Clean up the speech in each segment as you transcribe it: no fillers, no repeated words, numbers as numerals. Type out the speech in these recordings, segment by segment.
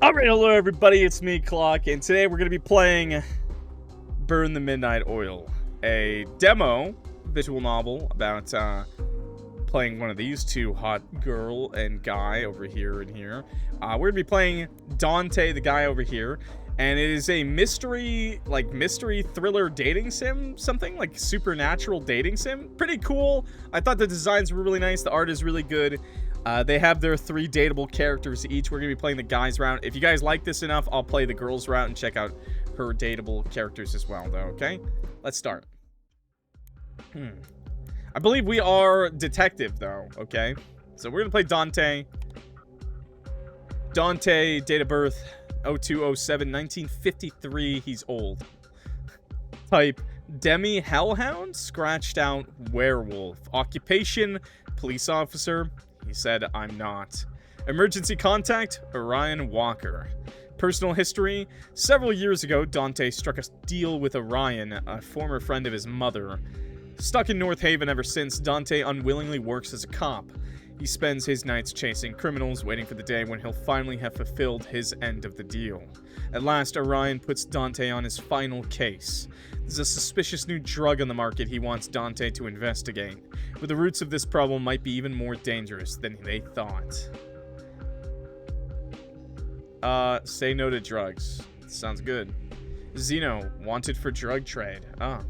Alright, hello everybody, it's me, Clock, and today we're going to be playing Burn the Midnight Oil, a demo visual novel about playing one of these two hot girl and guy over here and here. We're going to be playing Dante, the guy over here, and it is a mystery thriller dating sim, something like supernatural dating sim. Pretty cool. I thought the designs were really nice, the art is really good. They have their 3 dateable characters each. We're going to be playing the guys route. If you guys like this enough, I'll play the girls route and check out her dateable characters as well, though, okay? Let's start. I believe we are detective, though, okay? So we're going to play Dante. Dante, date of birth, 0207, 1953. He's old. Type, hellhound, scratched out, werewolf. Occupation, police officer. He said, I'm not. Emergency contact, Orion Walker. Personal history, several years ago, Dante struck a deal with Orion, a former friend of his mother. Stuck in North Haven ever since, Dante unwillingly works as a cop. He spends his nights chasing criminals, waiting for the day when he'll finally have fulfilled his end of the deal. At last, Orion puts Dante on his final case. There's a suspicious new drug on the market he wants Dante to investigate, but the roots of this problem might be even more dangerous than they thought. Say no to drugs. Sounds good. Zeno, wanted for drug trade. Oh,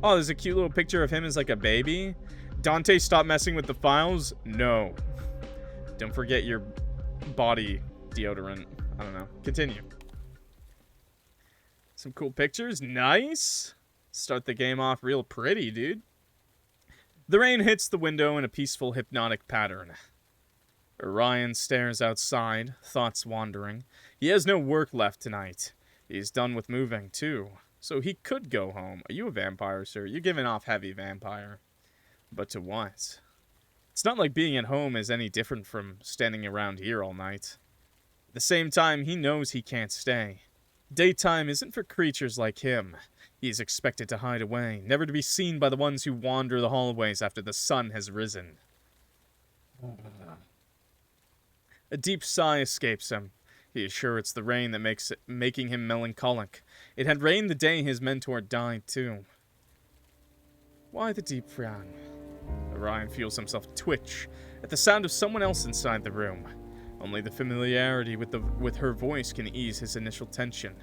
there's a cute little picture of him as like a baby. Dante, stop messing with the files? No. Don't forget your body deodorant. I don't know. Continue. Some cool pictures. Nice. Start the game off real pretty, dude. The rain hits the window in a peaceful, hypnotic pattern. Orion stares outside, thoughts wandering. He has no work left tonight. He's done with moving, too. So he could go home. Are you a vampire, sir? You're giving off heavy vampire. But to what? It's not like being at home is any different from standing around here all night. At the same time, he knows he can't stay. Daytime isn't for creatures like him. He is expected to hide away, never to be seen by the ones who wander the hallways after the sun has risen. A deep sigh escapes him. He is sure it's the rain that making him melancholic. It had rained the day his mentor died, too. Why the deep frown? Orion feels himself twitch at the sound of someone else inside the room. Only the familiarity with her voice can ease his initial tension.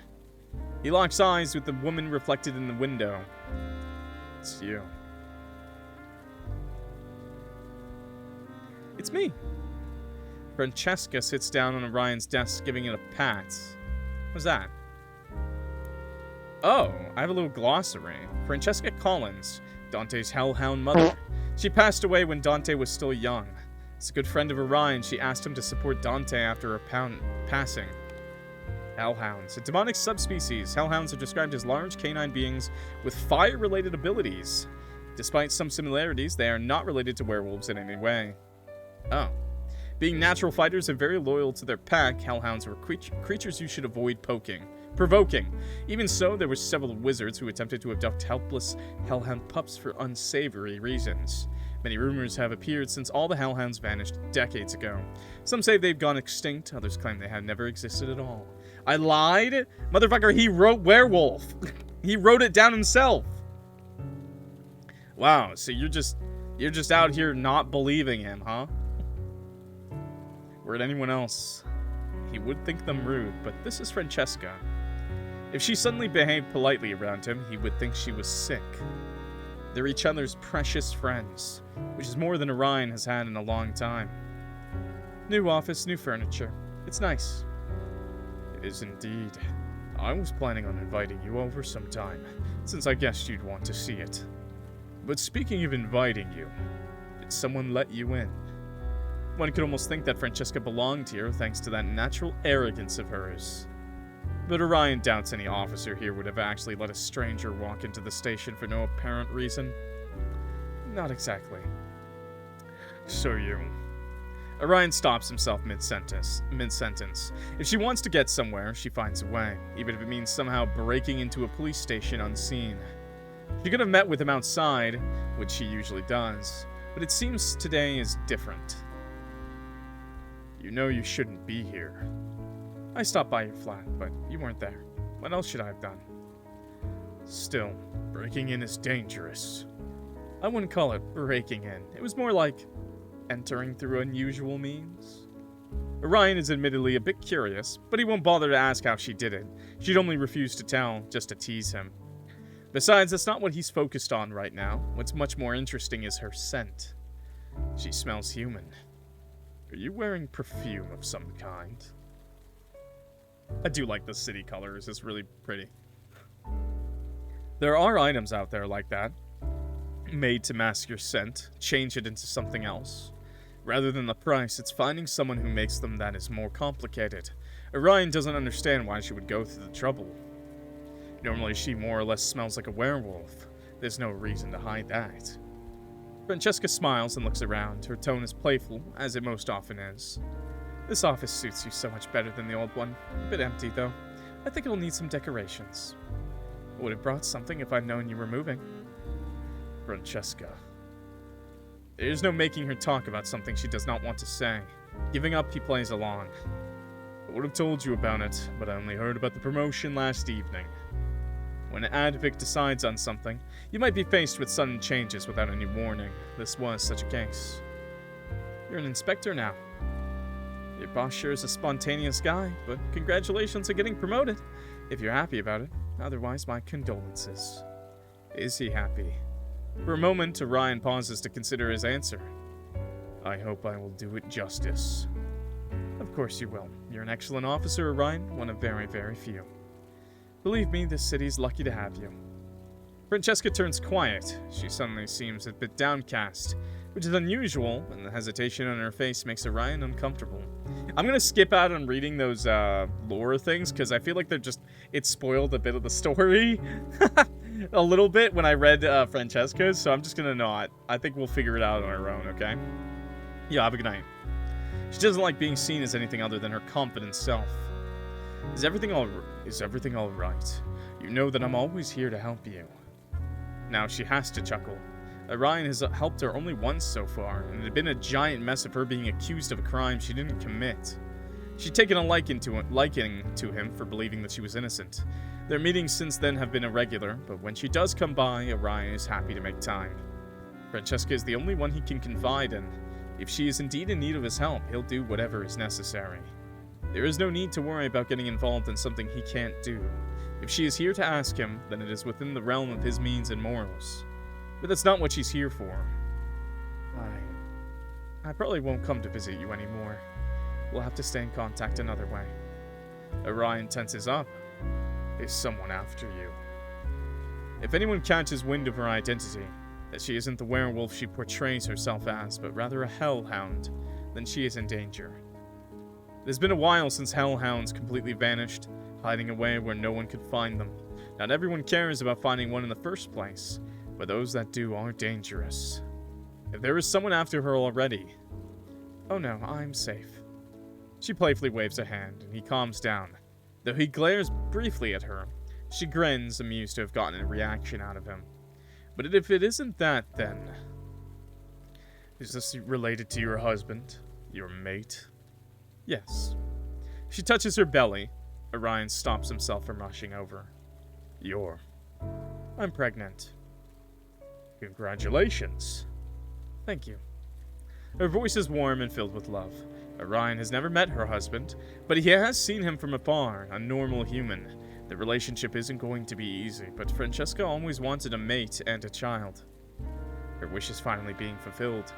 He locks eyes with the woman reflected in the window. It's you. It's me. Francesca sits down on Orion's desk, giving it a pat. What's that? Oh, I have a little glossary. Francesca Collins, Dante's hellhound mother. She passed away when Dante was still young. As a good friend of Orion, she asked him to support Dante after her passing. Hellhounds, a demonic subspecies. Hellhounds are described as large canine beings with fire-related abilities. Despite some similarities, they are not related to werewolves in any way. Oh. Being natural fighters and very loyal to their pack, hellhounds were creatures you should avoid provoking. Even so, there were several wizards who attempted to abduct helpless hellhound pups for unsavory reasons. Many rumors have appeared since all the hellhounds vanished decades ago. Some say they've gone extinct, others claim they have never existed at all. I lied? Motherfucker, he wrote werewolf. He wrote it down himself. Wow, so you're just out here not believing him, huh? Were it anyone else, he would think them rude, but this is Francesca. If she suddenly behaved politely around him, he would think she was sick. They're each other's precious friends, which is more than Orion has had in a long time. New office, new furniture. It's nice. It is indeed. I was planning on inviting you over sometime, since I guessed you'd want to see it. But speaking of inviting you, did someone let you in? One could almost think that Francesca belonged here thanks to that natural arrogance of hers. But Orion doubts any officer here would have actually let a stranger walk into the station for no apparent reason. Not exactly. So Orion stops himself mid-sentence. If she wants to get somewhere, she finds a way, even if it means somehow breaking into a police station unseen. She could have met with him outside, which she usually does, but it seems today is different. You know you shouldn't be here. I stopped by your flat, but you weren't there. What else should I have done? Still, breaking in is dangerous. I wouldn't call it breaking in. It was more like entering through unusual means. Orion is admittedly a bit curious, but he won't bother to ask how she did it. She'd only refuse to tell, just to tease him. Besides, that's not what he's focused on right now. What's much more interesting is her scent. She smells human. Are you wearing perfume of some kind? I do like the city colors. It's really pretty. There are items out there like that, made to mask your scent, change it into something else. Rather than the price, it's finding someone who makes them that is more complicated. Orion doesn't understand why she would go through the trouble. Normally she more or less smells like a werewolf. There's no reason to hide that. Francesca smiles and looks around. Her tone is playful, as it most often is. This office suits you so much better than the old one. A bit empty, though. I think it'll need some decorations. I would have brought something if I'd known you were moving. Francesca. There's no making her talk about something she does not want to say. Giving up, he plays along. I would have told you about it, but I only heard about the promotion last evening. When Advic decides on something, you might be faced with sudden changes without any warning. This was such a case. You're an inspector now. Your boss sure is a spontaneous guy, but congratulations on getting promoted, if you're happy about it. Otherwise, my condolences. Is he happy? For a moment, Orion pauses to consider his answer. I hope I will do it justice. Of course you will. You're an excellent officer, Orion, one of very, very few. Believe me, this city's lucky to have you. Francesca turns quiet. She suddenly seems a bit downcast, which is unusual, and the hesitation on her face makes Orion uncomfortable. I'm gonna skip out on reading those lore things, because I feel like it spoiled a bit of the story. A little bit when I read Francesca's, so I'm just gonna not. I think we'll figure it out on our own, okay? Yeah, have a good night. She doesn't like being seen as anything other than her confident self. Is everything all right? You know that I'm always here to help you. Now she has to chuckle. Orion has helped her only once so far, and it had been a giant mess of her being accused of a crime she didn't commit. She'd taken a liking to him for believing that she was innocent. Their meetings since then have been irregular, but when she does come by, Orion is happy to make time. Francesca is the only one he can confide in. If she is indeed in need of his help, he'll do whatever is necessary. There is no need to worry about getting involved in something he can't do. If she is here to ask him, then it is within the realm of his means and morals. But that's not what she's here for. I probably won't come to visit you anymore. We'll have to stay in contact another way. Orion tenses up. Is someone after you? If anyone catches wind of her identity, that she isn't the werewolf she portrays herself as, but rather a hellhound, then she is in danger. It has been a while since hellhounds completely vanished, hiding away where no one could find them. Not everyone cares about finding one in the first place, but those that do are dangerous. If there is someone after her already... Oh no, I'm safe. She playfully waves a hand, and he calms down. Though he glares briefly at her, she grins, amused to have gotten a reaction out of him. But if it isn't that, then... Is this related to your husband? Your mate? Yes. She touches her belly. Orion stops himself from rushing over. I'm pregnant. Congratulations. Thank you. Her voice is warm and filled with love. Orion has never met her husband, but he has seen him from afar, a normal human. The relationship isn't going to be easy, but Francesca always wanted a mate and a child. Her wish is finally being fulfilled.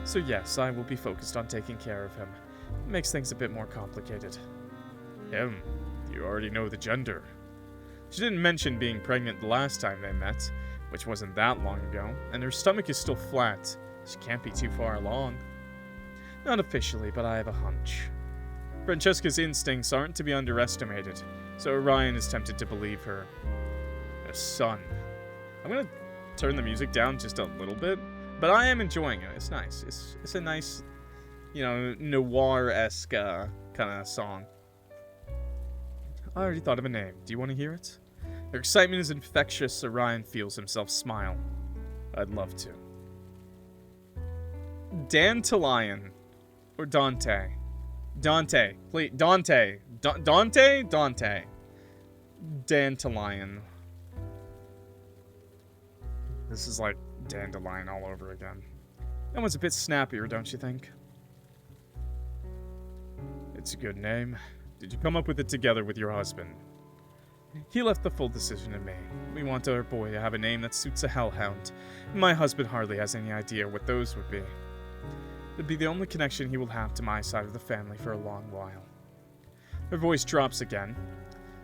So yes, I will be focused on taking care of him. It makes things a bit more complicated. Him? You already know the gender. She didn't mention being pregnant the last time they met, which wasn't that long ago, and her stomach is still flat. She can't be too far along. Not officially, but I have a hunch. Francesca's instincts aren't to be underestimated, so Orion is tempted to believe her. A son. I'm gonna turn the music down just a little bit, but I am enjoying it. It's nice. It's a nice, noir-esque kind of song. I already thought of a name. Do you want to hear it? Her excitement is infectious. Orion feels himself smile. I'd love to. Dandelion. Or Dante. Dante. Please. Dante. Dante? Dante. Dandelion. This is like dandelion all over again. That one's a bit snappier, don't you think? It's a good name. Did you come up with it together with your husband? He left the full decision to me. We want our boy to have a name that suits a hellhound. My husband hardly has any idea what those would be. It'd be the only connection he will have to my side of the family for a long while. Her voice drops again.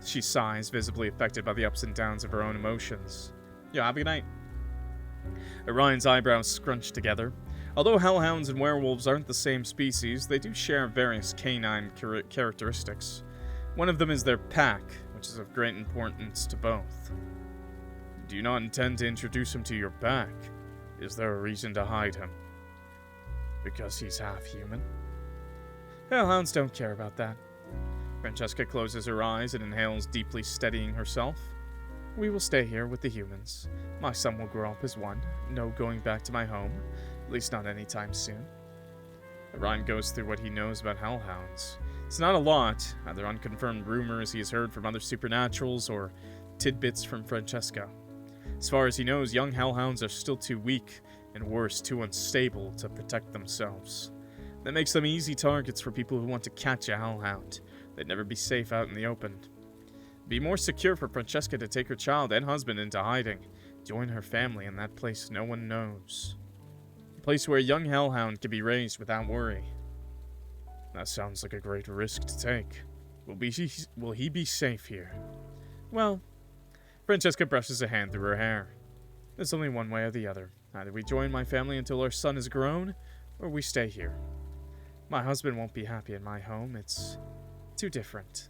She sighs, visibly affected by the ups and downs of her own emotions. Yeah, have a good night. Orion's eyebrows scrunch together. Although hellhounds and werewolves aren't the same species, they do share various canine characteristics. One of them is their pack, which is of great importance to both. Do you not intend to introduce him to your pack? Is there a reason to hide him? Because he's half human? Hellhounds don't care about that. Francesca closes her eyes and inhales deeply, steadying herself. We will stay here with the humans. My son will grow up as one. No going back to my home. At least not anytime soon. Orion goes through what he knows about hellhounds. It's not a lot, either unconfirmed rumors he has heard from other supernaturals or tidbits from Francesca. As far as he knows, young hellhounds are still too weak, and worse, too unstable to protect themselves. That makes them easy targets for people who want to catch a hellhound. They'd never be safe out in the open. It'd be more secure for Francesca to take her child and husband into hiding, join her family in that place no one knows. A place where a young hellhound can be raised without worry. That sounds like a great risk to take. Will he be safe here? Well, Francesca brushes a hand through her hair. There's only one way or the other. Either we join my family until our son is grown, or we stay here. My husband won't be happy in my home. It's too different.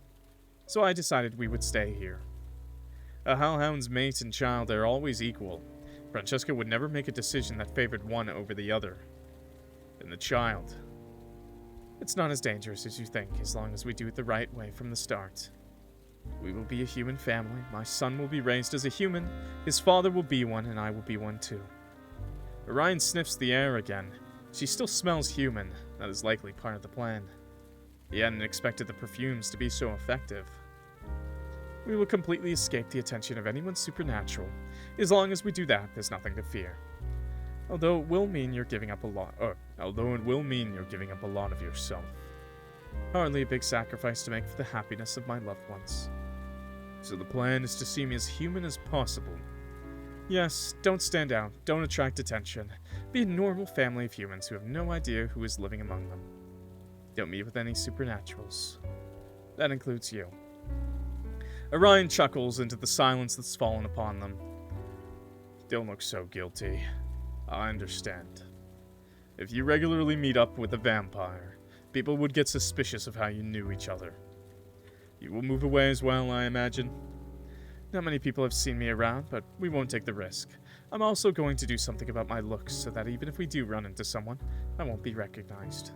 So I decided we would stay here. A hellhound's mate and child are always equal. Francesca would never make a decision that favored one over the other. And the child. It's not as dangerous as you think, as long as we do it the right way from the start. We will be a human family. My son will be raised as a human, his father will be one, and I will be one too. Orion sniffs the air again. She still smells human. That is likely part of the plan. He hadn't expected the perfumes to be so effective. We will completely escape the attention of anyone supernatural. As long as we do that, there's nothing to fear. Although it will mean you're giving up a lot of yourself. Hardly a big sacrifice to make for the happiness of my loved ones. So the plan is to see me as human as possible. Yes, don't stand out, don't attract attention. Be a normal family of humans who have no idea who is living among them. Don't meet with any supernaturals. That includes you. Orion chuckles into the silence that's fallen upon them. Don't look so guilty. I understand. If you regularly meet up with a vampire, people would get suspicious of how you knew each other. You will move away as well, I imagine. Not many people have seen me around, but we won't take the risk. I'm also going to do something about my looks so that even if we do run into someone, I won't be recognized.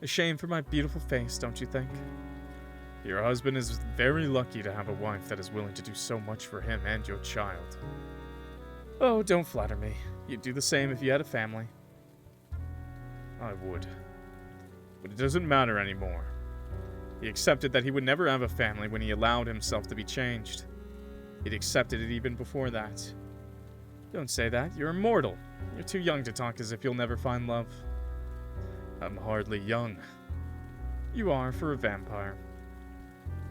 A shame for my beautiful face, don't you think? Your husband is very lucky to have a wife that is willing to do so much for him and your child. Oh, don't flatter me. You'd do the same if you had a family. I would. But it doesn't matter anymore. He accepted that he would never have a family when he allowed himself to be changed. He'd accepted it even before that. Don't say that. You're immortal. You're too young to talk as if you'll never find love. I'm hardly young. You are for a vampire.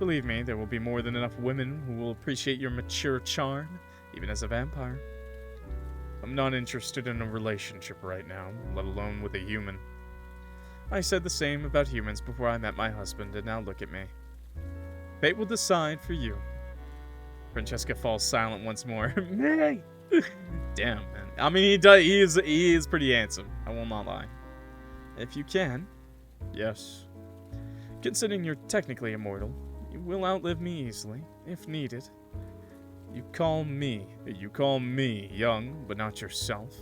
Believe me, there will be more than enough women who will appreciate your mature charm, even as a vampire. I'm not interested in a relationship right now, let alone with a human. I said the same about humans before I met my husband, and now look at me. Fate will decide for you. Francesca falls silent once more. Damn, man. I mean, he is pretty handsome. I will not lie. If you can. Yes. Considering you're technically immortal, you will outlive me easily, if needed. You call me young, but not yourself.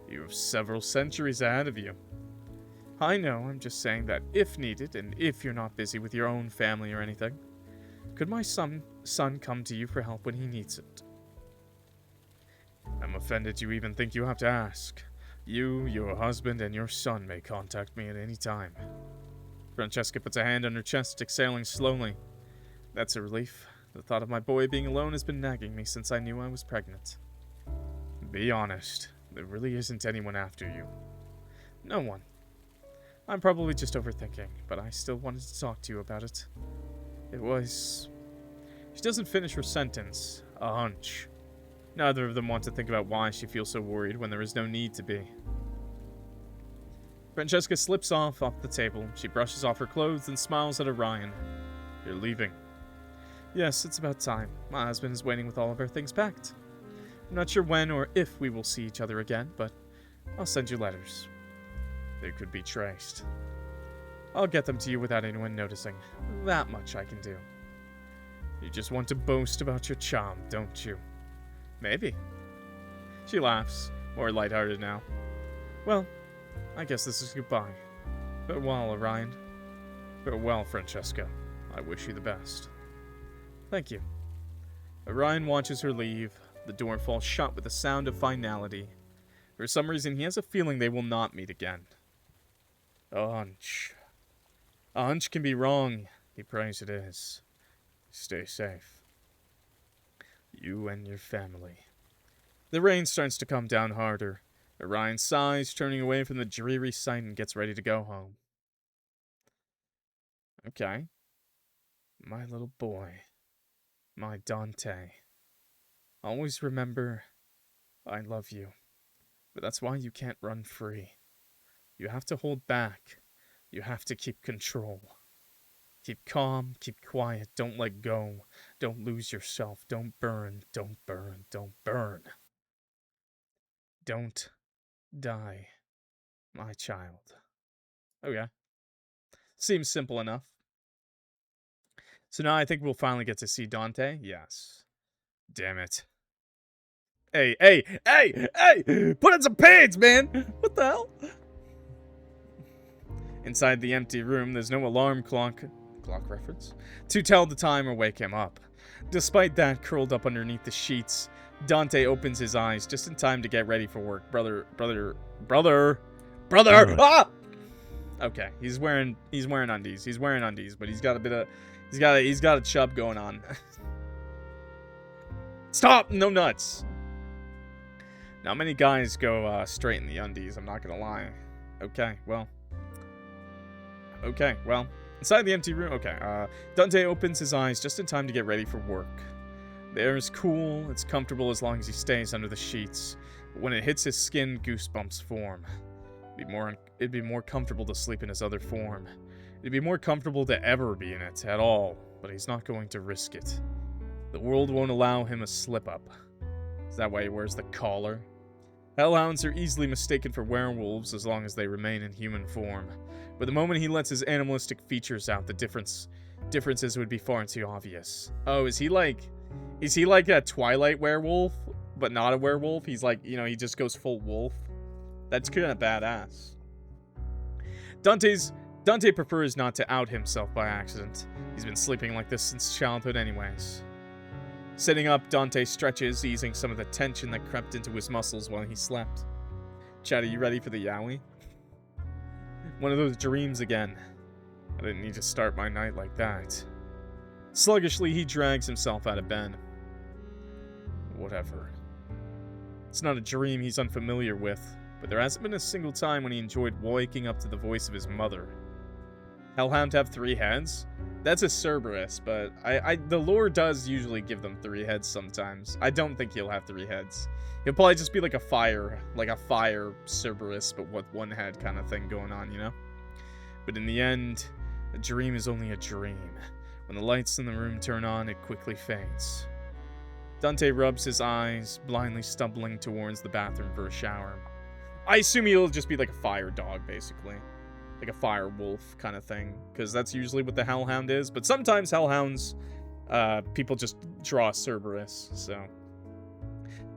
You have several centuries ahead of you. I know, I'm just saying that if needed, and if you're not busy with your own family or anything, could my son come to you for help when he needs it? I'm offended you even think you have to ask. You, your husband, and your son may contact me at any time. Francesca puts a hand on her chest, exhaling slowly. That's a relief. The thought of my boy being alone has been nagging me since I knew I was pregnant. Be honest. There really isn't anyone after you. No one. I'm probably just overthinking, but I still wanted to talk to you about it. It was... She doesn't finish her sentence. A hunch. Neither of them want to think about why she feels so worried when there is no need to be. Francesca slips off the table. She brushes off her clothes and smiles at Orion. You're leaving. Yes, it's about time. My husband is waiting with all of our things packed. I'm not sure when or if we will see each other again, but I'll send you letters. They could be traced. I'll get them to you without anyone noticing. That much I can do. You just want to boast about your charm, don't you? Maybe. She laughs, more lighthearted now. Well, I guess this is goodbye. Farewell, Orion. Farewell, Francesca. I wish you the best. Thank you. Orion watches her leave. The door falls shut with a sound of finality. For some reason, he has a feeling they will not meet again. A hunch. A hunch can be wrong. He prays it is. Stay safe. You and your family. The rain starts to come down harder. Orion sighs, turning away from the dreary sight, and gets ready to go home. Okay. My little boy. My Dante. Always remember, I love you. But that's why you can't run free. You have to hold back. You have to keep control. Keep calm, keep quiet, don't let go. Don't lose yourself, don't burn, don't burn, don't burn. Don't die, my child. Okay. Seems simple enough. So now I think we'll finally get to see Dante. Yes. Damn it. Hey! Put in some pants, man! What the hell? Inside the empty room, there's no alarm clock reference, to tell the time or wake him up. Despite that, curled up underneath the sheets, Dante opens his eyes just in time to get ready for work. Brother! Ah! Okay, he's wearing undies. He's wearing undies, but he's got a chub going on. Stop! No nuts! Not many guys go straight in the undies, I'm not gonna lie. Okay, well. Inside the empty room, Dante opens his eyes just in time to get ready for work. The air is cool, it's comfortable as long as he stays under the sheets. But when it hits his skin, goosebumps form. It'd be more comfortable to sleep in his other form. It'd be more comfortable to ever be in it at all, but he's not going to risk it. The world won't allow him a slip-up. Is that why he wears the collar? Hellhounds are easily mistaken for werewolves as long as they remain in human form. But the moment he lets his animalistic features out, the differences would be far too obvious. Oh, is he like a Twilight werewolf, but not a werewolf? He's like, he just goes full wolf. That's kind of badass. Dante prefers not to out himself by accident. He's been sleeping like this since childhood anyways. Sitting up, Dante stretches, easing some of the tension that crept into his muscles while he slept. Chad, are you ready for the yowie? One of those dreams again. I didn't need to start my night like that. Sluggishly, he drags himself out of bed. Whatever. It's not a dream he's unfamiliar with, but there hasn't been a single time when he enjoyed waking up to the voice of his mother. Hellhound have 3 heads? That's a Cerberus, but the lore does usually give them 3 heads sometimes. I don't think he'll have 3 heads. He'll probably just be like a fire Cerberus, but with 1 head kind of thing going on, But in the end, a dream is only a dream. When the lights in the room turn on, it quickly fades. Dante rubs his eyes, blindly stumbling towards the bathroom for a shower. I assume he'll just be like a fire dog, basically. Like a fire wolf kind of thing, because that's usually what the hellhound is. But sometimes hellhounds, people just draw a Cerberus, so.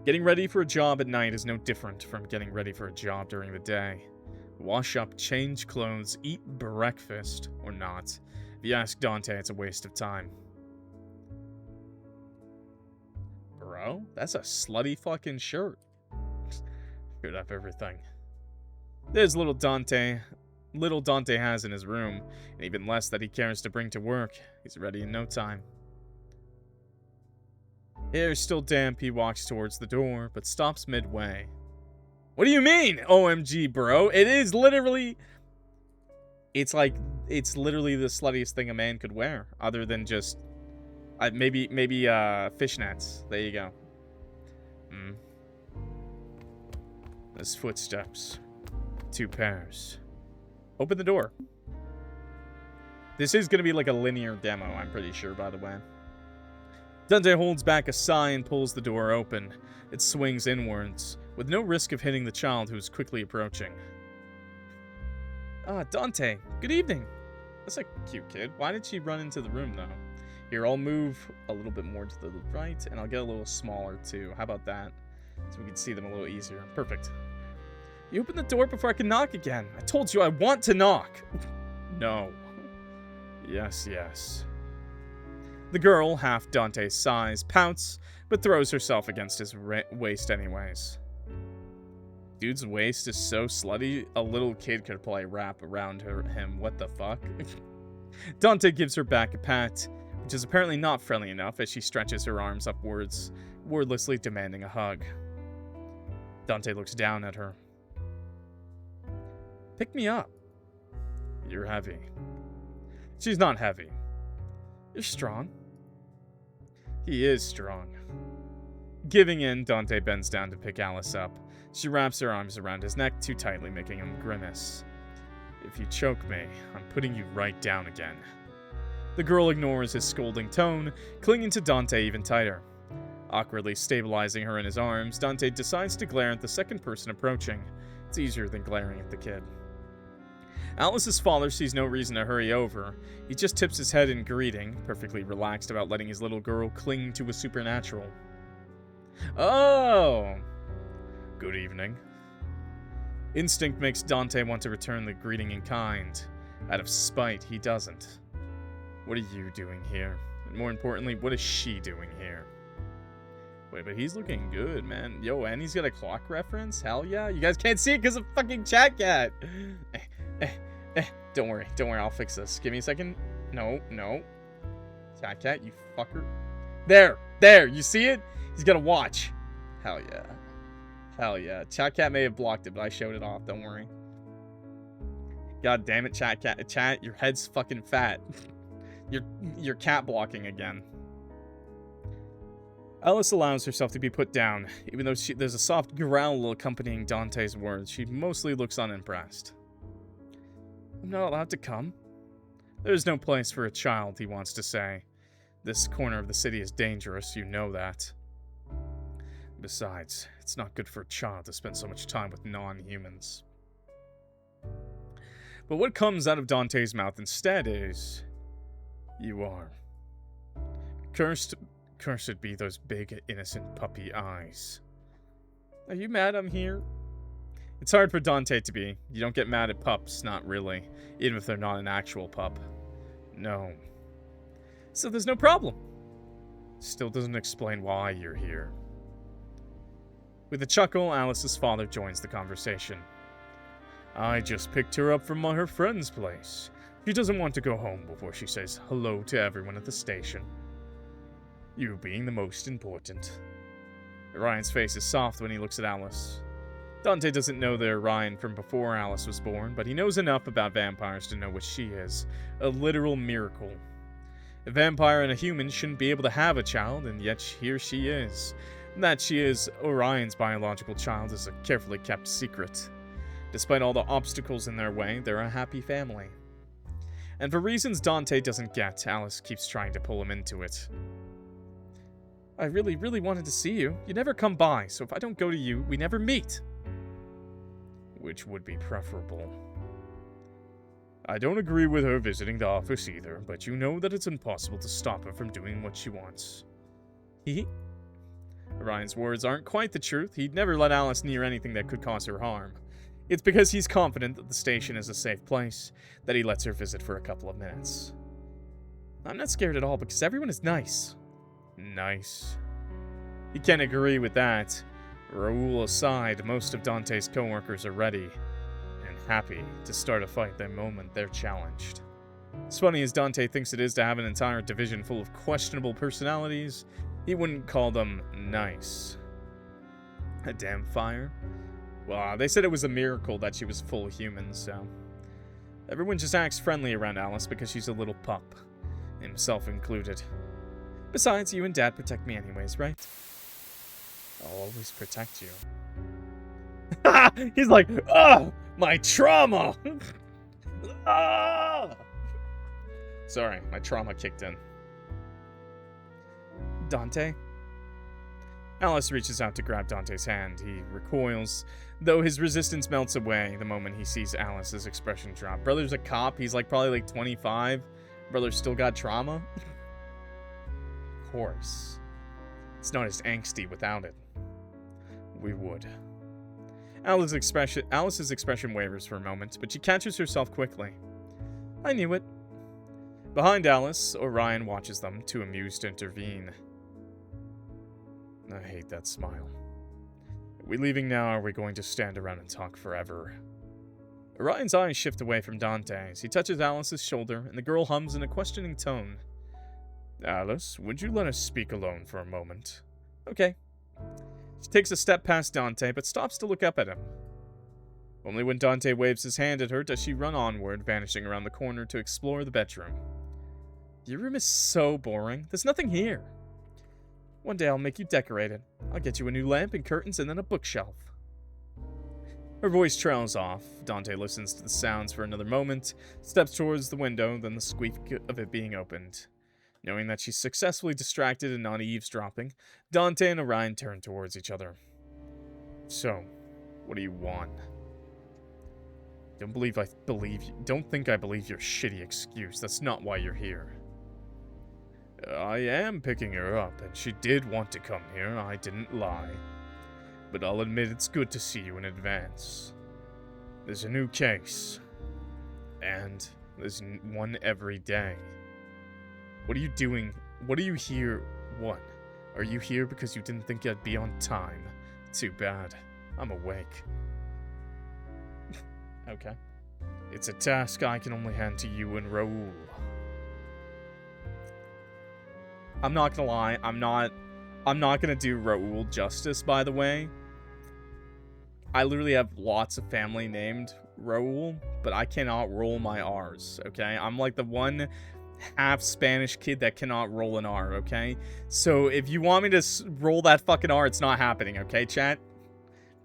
Getting ready for a job at night is no different from getting ready for a job during the day. Wash up, change clothes, eat breakfast, or not. If you ask Dante, it's a waste of time. Bro, that's a slutty fucking shirt. Screwed up everything. There's little Dante, little Dante has in his room, and even less that he cares to bring to work. He's ready in no time. Hair still damp, he walks towards the door, but stops midway. What do you mean, OMG, bro? It is literally... It's literally the sluttiest thing a man could wear, other than just... maybe fishnets. There you go. There's footsteps. 2 pairs. Open the door. This is going to be like a linear demo, I'm pretty sure, by the way. Dante holds back a sigh and pulls the door open. It swings inwards, with no risk of hitting the child who is quickly approaching. Ah, Dante. Good evening. That's a cute kid. Why did she run into the room, though? Here, I'll move a little bit more to the right, and I'll get a little smaller, too. How about that? So we can see them a little easier. Perfect. You open the door before I can knock again. I told you I want to knock. No. Yes, yes. The girl, half Dante's size, pouts, but throws herself against his waist anyways. Dude's waist is so slutty, a little kid could play rap around him. What the fuck? Dante gives her back a pat, which is apparently not friendly enough as she stretches her arms upwards, wordlessly demanding a hug. Dante looks down at her. Pick me up. You're heavy. She's not heavy. You're strong. He is strong. Giving in, Dante bends down to pick Alice up. She wraps her arms around his neck too tightly, making him grimace. If you choke me, I'm putting you right down again. The girl ignores his scolding tone, clinging to Dante even tighter. Awkwardly stabilizing her in his arms, Dante decides to glare at the second person approaching. It's easier than glaring at the kid. Alice's father sees no reason to hurry over. He just tips his head in greeting, perfectly relaxed about letting his little girl cling to a supernatural. Oh! Good evening. Instinct makes Dante want to return the greeting in kind. Out of spite, he doesn't. What are you doing here? And more importantly, what is she doing here? Wait, but he's looking good, man. Yo, and he's got a clock reference? Hell yeah. You guys can't see it because of fucking chat cat. Don't worry, I'll fix this. Give me a second. No. Chat cat, you fucker. There, you see it? He's got a watch. Hell yeah. Chat cat may have blocked it, but I showed it off, don't worry. God damn it, chat cat. Chat, your head's fucking fat. You're cat blocking again. Alice allows herself to be put down. Even though there's a soft growl accompanying Dante's words, she mostly looks unimpressed. I'm not allowed to come? There's no place for a child, he wants to say. This corner of the city is dangerous, you know that. Besides, it's not good for a child to spend so much time with non-humans. But what comes out of Dante's mouth instead is... You are. Cursed be those big, innocent puppy eyes. Are you mad I'm here? It's hard for Dante to be. You don't get mad at pups, not really. Even if they're not an actual pup. No. So there's no problem. Still doesn't explain why you're here. With a chuckle, Alice's father joins the conversation. I just picked her up from her friend's place. She doesn't want to go home before she says hello to everyone at the station. You being the most important. Orion's face is soft when he looks at Alice. Dante doesn't know the Orion from before Alice was born, but he knows enough about vampires to know what she is. A literal miracle. A vampire and a human shouldn't be able to have a child, and yet here she is. That she is Orion's biological child is a carefully kept secret. Despite all the obstacles in their way, they're a happy family. And for reasons Dante doesn't get, Alice keeps trying to pull him into it. I really, really wanted to see you. You never come by, so if I don't go to you, we never meet. Which would be preferable. I don't agree with her visiting the office either, but you know that it's impossible to stop her from doing what she wants. Orion's words aren't quite the truth. He'd never let Alice near anything that could cause her harm. It's because he's confident that the station is a safe place that he lets her visit for a couple of minutes. I'm not scared at all because everyone is nice. Nice. He can't agree with that. Raoul aside, most of Dante's co-workers are ready. And happy to start a fight the moment they're challenged. As funny as Dante thinks it is to have an entire division full of questionable personalities, he wouldn't call them nice. A damn fire? Well, they said it was a miracle that she was full human, so... Everyone just acts friendly around Alice because she's a little pup, himself included. Besides, you and Dad protect me anyways, right? I'll always protect you. He's like, oh, my trauma! Ah! Sorry, my trauma kicked in. Dante? Alice reaches out to grab Dante's hand. He recoils, though his resistance melts away the moment he sees Alice's expression drop. Brother's a cop. He's probably like 25. Brother still got trauma? Of course. It's not as angsty without it. We would. Alice's expression wavers for a moment, but she catches herself quickly. I knew it. Behind Alice, Orion watches them, too amused to intervene. I hate that smile. Are we leaving now, or are we going to stand around and talk forever? Orion's eyes shift away from Dante as he touches Alice's shoulder, and the girl hums in a questioning tone. Alice, would you let us speak alone for a moment? Okay. She takes a step past Dante, but stops to look up at him. Only when Dante waves his hand at her does she run onward, vanishing around the corner to explore the bedroom. Your room is so boring. There's nothing here. One day I'll make you decorate it. I'll get you a new lamp and curtains and then a bookshelf. Her voice trails off. Dante listens to the sounds for another moment, steps towards the window, then the squeak of it being opened. Knowing that she's successfully distracted and not eavesdropping, Dante and Orion turn towards each other. So, what do you want? Don't think I believe your shitty excuse. That's not why you're here. I am picking her up, and she did want to come here, I didn't lie. But I'll admit it's good to see you in advance. There's a new case. And there's one every day. What are you doing? What are you here? What? Are you here because you didn't think I'd be on time? Too bad. I'm awake. Okay. It's a task I can only hand to you and Raoul. I'm not gonna lie, I'm not gonna do Raoul justice, by the way. I literally have lots of family named Raoul, but I cannot roll my R's, okay? I'm like the one half Spanish kid that cannot roll an R, okay? So if you want me to roll that fucking R, it's not happening, okay, chat?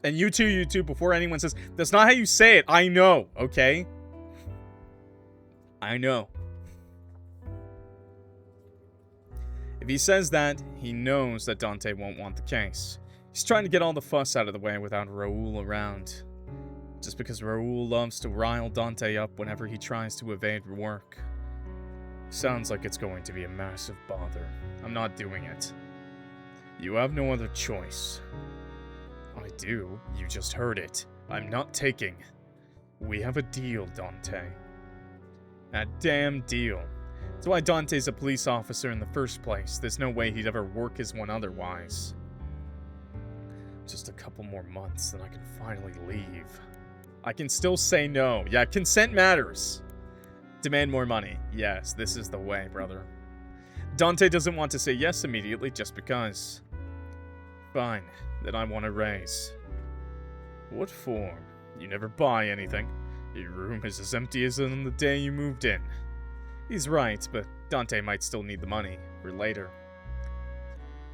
And you too, before anyone says, that's not how you say it, I know, okay? I know. If he says that, he knows that Dante won't want the case. He's trying to get all the fuss out of the way without Raoul around. Just because Raoul loves to rile Dante up whenever he tries to evade work. Sounds like it's going to be a massive bother. I'm not doing it. You have no other choice. I do. You just heard it. I'm not taking. We have a deal, Dante. A damn deal. That's why Dante's a police officer in the first place. There's no way he'd ever work as one otherwise. Just a couple more months, then I can finally leave. I can still say no. Yeah, consent matters. Demand more money. Yes, this is the way, brother. Dante doesn't want to say yes immediately just because. Fine, then I want a raise. What for? You never buy anything. Your room is as empty as on the day you moved in. He's right, but Dante might still need the money for later.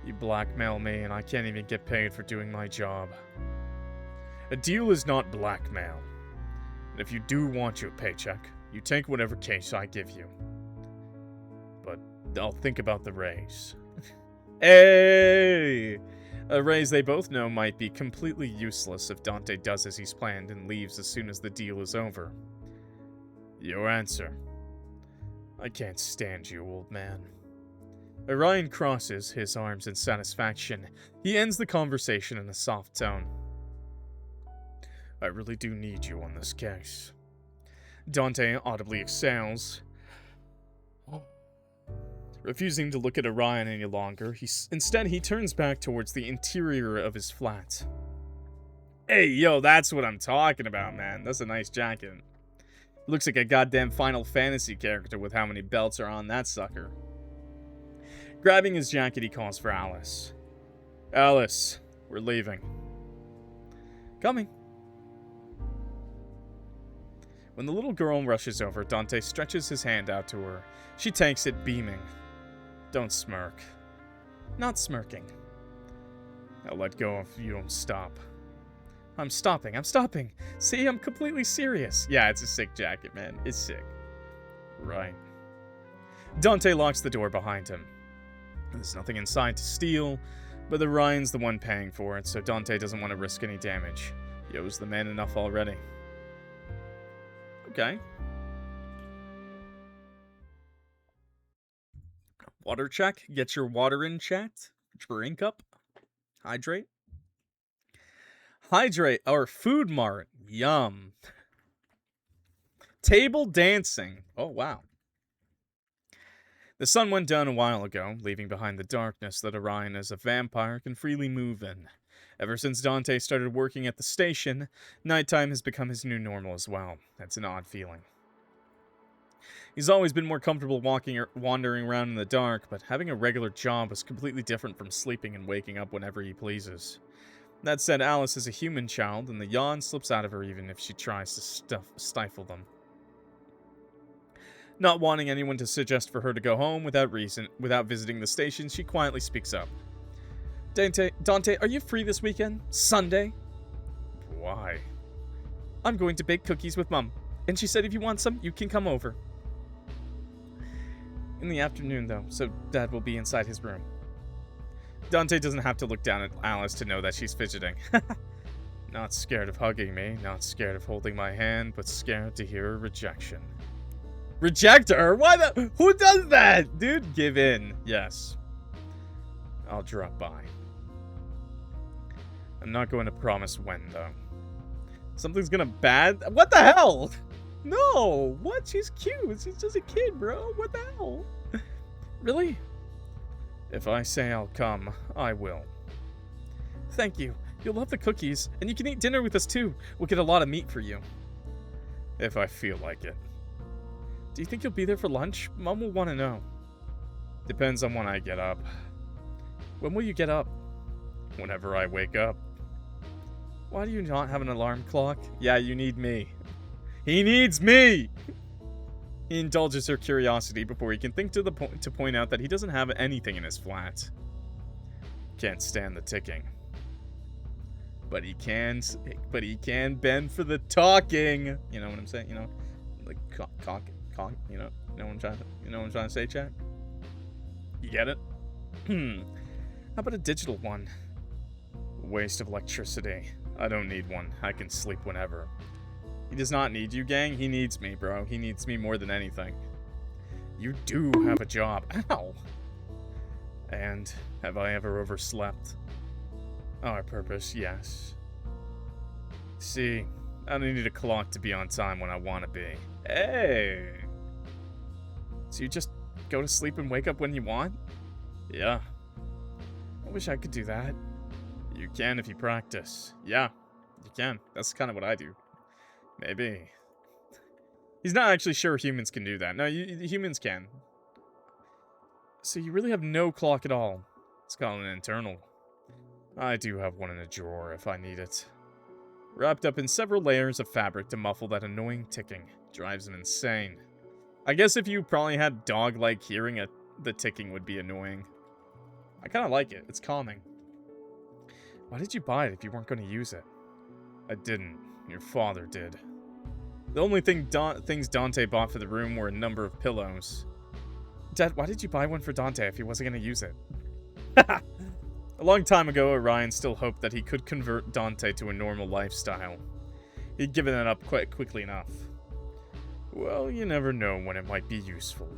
You blackmail me, and I can't even get paid for doing my job. A deal is not blackmail. And if you do want your paycheck, you take whatever case I give you. But I'll think about the raise. Hey! A raise they both know might be completely useless if Dante does as he's planned and leaves as soon as the deal is over. Your answer. I can't stand you, old man. Orion crosses his arms in satisfaction. He ends the conversation in a soft tone. I really do need you on this case. Dante audibly exhales. Refusing to look at Orion any longer, instead he turns back towards the interior of his flat. Hey, yo, that's what I'm talking about, man. That's a nice jacket. Looks like a goddamn Final Fantasy character with how many belts are on that sucker. Grabbing his jacket, he calls for Alice. Alice, we're leaving. Coming. When the little girl rushes over, Dante stretches his hand out to her. She takes it, beaming. Don't smirk. Not smirking. I'll let go if you don't stop. I'm stopping. See, I'm completely serious. Yeah, it's a sick jacket, man. It's sick. Right. Dante locks the door behind him. There's nothing inside to steal, but Orion's the one paying for it, so Dante doesn't want to risk any damage. He owes the man enough already. Okay. Water check. Get your water in, chat. Drink up. Hydrate. Hydrate. Or food mart. Yum. Table dancing. Oh, wow. The sun went down a while ago, leaving behind the darkness that Orion as a vampire can freely move in. Ever since Dante started working at the station, nighttime has become his new normal as well. That's an odd feeling. He's always been more comfortable walking or wandering around in the dark, but having a regular job is completely different from sleeping and waking up whenever he pleases. That said, Alice is a human child, and the yawn slips out of her even if she tries to stifle them. Not wanting anyone to suggest for her to go home without visiting the station, she quietly speaks up. Dante, are you free this weekend? Sunday? Why? I'm going to bake cookies with Mum, and she said if you want some, you can come over. In the afternoon, though, so Dad will be inside his room. Dante doesn't have to look down at Alice to know that she's fidgeting. Not scared of hugging me, not scared of holding my hand, but scared to hear a rejection. Reject her? Why the? Who does that? Dude, give in. Yes. I'll drop by. I'm not going to promise when, though. Something's gonna bad? What the hell? No! What? She's cute. She's just a kid, bro. What the hell? Really? If I say I'll come, I will. Thank you. You'll love the cookies, and you can eat dinner with us, too. We'll get a lot of meat for you. If I feel like it. Do you think you'll be there for lunch? Mom will want to know. Depends on when I get up. When will you get up? Whenever I wake up. Why do you not have an alarm clock? Yeah, you need me. He needs me! He indulges her curiosity before he can think to point out that he doesn't have anything in his flat. Can't stand the ticking. But he can bend for the talking. You know what I'm saying? You know, like cock. You know what I'm trying to say, chat? You get it? How about a digital one? Waste of electricity. I don't need one. I can sleep whenever. He does not need you, gang. He needs me, bro. He needs me more than anything. You do have a job. Ow! And have I ever overslept? Our purpose, yes. See, I don't need a clock to be on time when I want to be. Hey! So you just go to sleep and wake up when you want? Yeah. I wish I could do that. You can if you practice. Yeah, you can. That's kind of what I do. Maybe. He's not actually sure humans can do that. No, humans can. So you really have no clock at all. It's called an internal. I do have one in a drawer if I need it. Wrapped up in several layers of fabric to muffle that annoying ticking. Drives him insane. I guess if you probably had dog-like hearing, the ticking would be annoying. I kind of like it. It's calming. Why did you buy it if you weren't going to use it? I didn't. Your father did. The only things Dante bought for the room were a number of pillows. Dad, why did you buy one for Dante if he wasn't going to use it? A long time ago, Orion still hoped that he could convert Dante to a normal lifestyle. He'd given that up quite quickly enough. Well, you never know when it might be useful.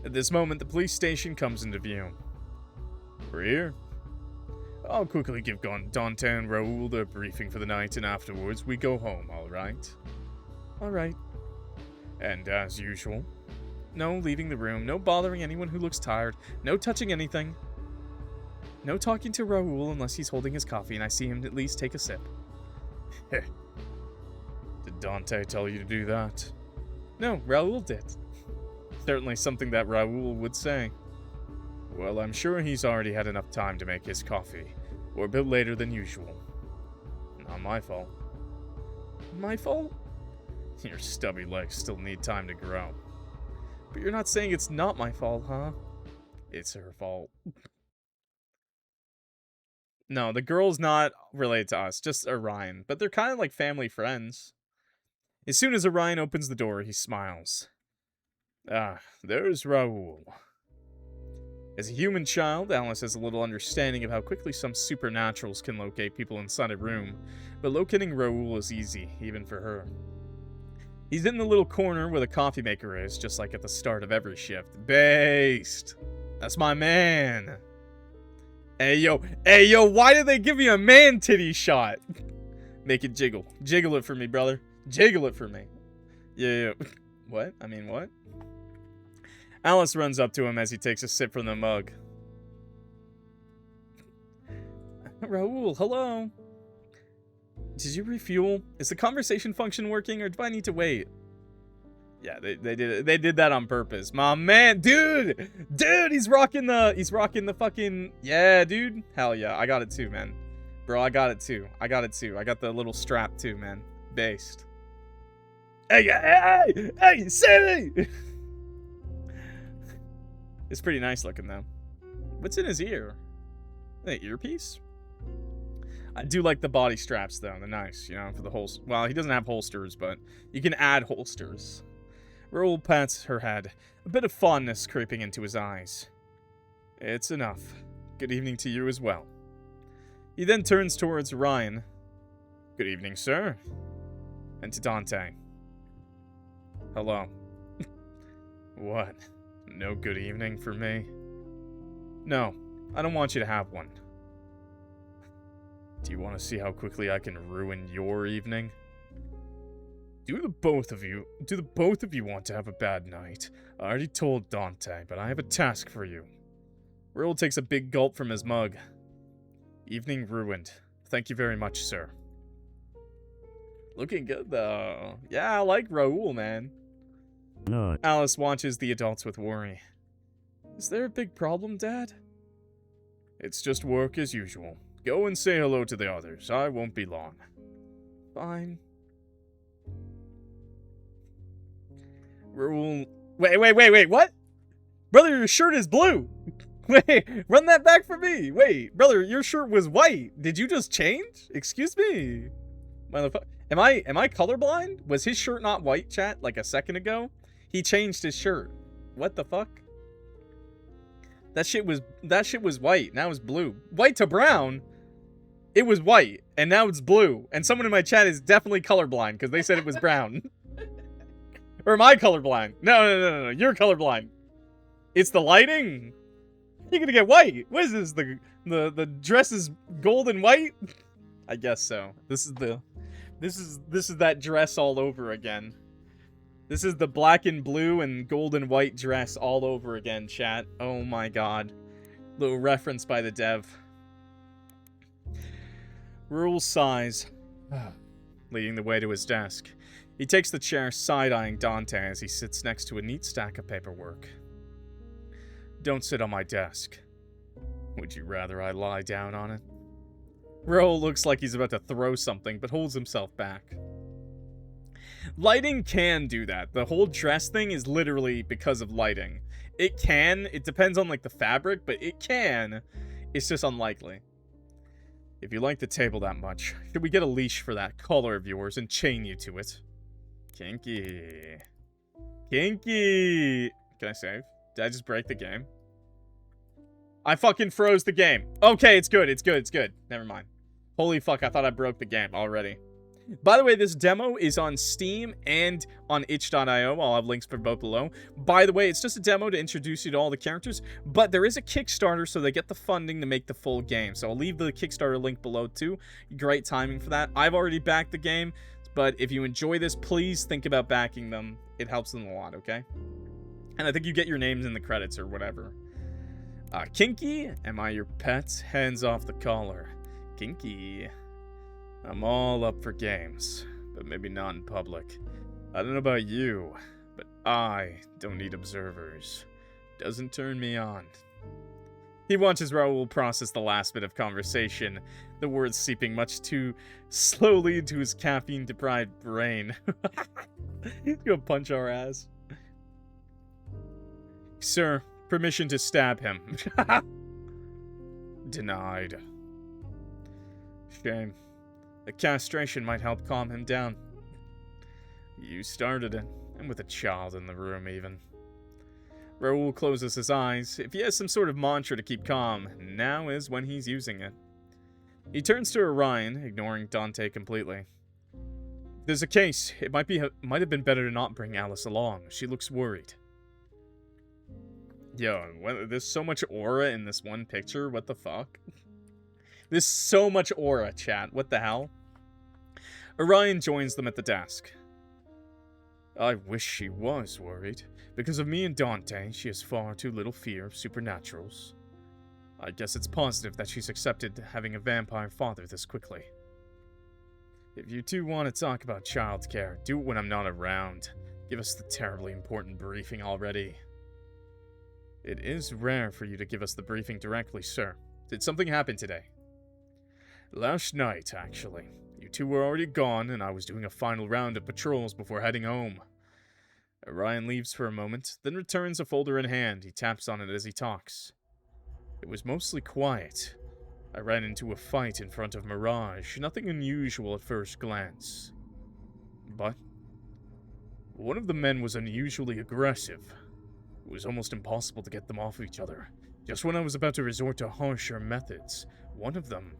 At this moment, the police station comes into view. We're here. I'll quickly give Dante and Raoul their briefing for the night, and afterwards we go home, alright? Alright. And as usual, no leaving the room, no bothering anyone who looks tired, no touching anything. No talking to Raoul unless he's holding his coffee and I see him at least take a sip. Did Dante tell you to do that? No, Raoul did. Certainly something that Raoul would say. Well, I'm sure he's already had enough time to make his coffee, or a bit later than usual. Not my fault. My fault? Your stubby legs still need time to grow. But you're not saying it's not my fault, huh? It's her fault. No, the girl's not related to us, just Orion. But they're kind of like family friends. As soon as Orion opens the door, he smiles. Ah, there's Raoul. As a human child, Alice has a little understanding of how quickly some supernaturals can locate people inside a room, but locating Raoul is easy, even for her. He's in the little corner where the coffee maker is, just like at the start of every shift. Based! That's my man! Hey yo, why did they give me a man titty shot? Make it jiggle. Jiggle it for me, brother. Jiggle it for me. Yeah. What? I mean, what? Alice runs up to him as he takes a sip from the mug. Raoul, hello. Did you refuel? Is the conversation function working, or do I need to wait? Yeah, they did that on purpose. My man, dude, he's rocking the fucking, yeah, dude. Hell yeah, I got it too, man. Bro, I got it too. I got the little strap too, man. Based. Hey, Sammy! It's pretty nice looking, though. What's in his ear? An earpiece? I do like the body straps, though. They're nice, you know, for the holster. Well, he doesn't have holsters, but you can add holsters. Raoul pats her head, a bit of fondness creeping into his eyes. It's enough. Good evening to you as well. He then turns towards Ryan. Good evening, sir. And to Dante. Hello. What? No good evening for me? No, I don't want you to have one. Do you want to see how quickly I can ruin your evening? Do the both of you want to have a bad night? I already told Dante, but I have a task for you. Raoul takes a big gulp from his mug. Evening ruined. Thank you very much, sir. Looking good, though. Yeah, I like Raoul, man. No. Alice watches the adults with worry. Is there a big problem, Dad? It's just work as usual. Go and say hello to the others. I won't be long. Fine. Raoul... Wait, what? Brother, your shirt is blue! Wait, run that back for me! Wait, brother, your shirt was white! Did you just change? Excuse me? Motherfucker. Am I colorblind? Was his shirt not white, chat, like a second ago? He changed his shirt. What the fuck? That shit was white, now it's blue. White to brown? It was white, and now it's blue. And someone in my chat is definitely colorblind, because they said it was brown. Or am I colorblind? No, you're colorblind. It's the lighting? You're gonna get white. What is this? The dress is gold and white? I guess so. This is that dress all over again. This is the black and blue and gold and white dress all over again, chat. Oh my god. Little reference by the dev. Raoul sighs, leading the way to his desk. He takes the chair, side-eyeing Dante as he sits next to a neat stack of paperwork. Don't sit on my desk. Would you rather I lie down on it? Raoul looks like he's about to throw something, but holds himself back. Lighting can do that. The whole dress thing is literally because of lighting. It can. It depends on, like, the fabric, but it can. It's just unlikely. If you like the table that much, should we get a leash for that collar of yours and chain you to it? Kinky. Kinky. Can I save? Did I just break the game? I fucking froze the game. Okay, it's good. It's good. Never mind. Holy fuck, I thought I broke the game already. By the way, this demo is on Steam and on itch.io. I'll have links for both below. By the way, it's just a demo to introduce you to all the characters, but there is a Kickstarter, so they get the funding to make the full game. So I'll leave the Kickstarter link below too. Great timing for that. I've already backed the game, but if you enjoy this, please think about backing them. It helps them a lot, okay? And I think you get your names in the credits or whatever. Kinky? Am I your pet? Hands off the collar. Kinky. I'm all up for games, but maybe not in public. I don't know about you, but I don't need observers. Doesn't turn me on. He watches Raoul process the last bit of conversation, the words seeping much too slowly into his caffeine-deprived brain. He's gonna punch our ass. Sir, permission to stab him. Denied. Shame. A castration might help calm him down. You started it, and with a child in the room even. Raoul closes his eyes. If he has some sort of mantra to keep calm, now is when he's using it. He turns to Orion, ignoring Dante completely. There's a case. It might have been better to not bring Alice along. She looks worried. Yo, there's so much aura in this one picture. What the fuck? There's so much aura, chat. What the hell? Orion joins them at the desk. I wish she was worried. Because of me and Dante, she has far too little fear of supernaturals. I guess it's positive that she's accepted having a vampire father this quickly. If you two want to talk about childcare, do it when I'm not around. Give us the terribly important briefing already. It is rare for you to give us the briefing directly, sir. Did something happen today? Last night, actually. You two were already gone, and I was doing a final round of patrols before heading home. Orion leaves for a moment, then returns a folder in hand. He taps on it as he talks. It was mostly quiet. I ran into a fight in front of Mirage, nothing unusual at first glance. But one of the men was unusually aggressive. It was almost impossible to get them off each other. Just when I was about to resort to harsher methods, one of them...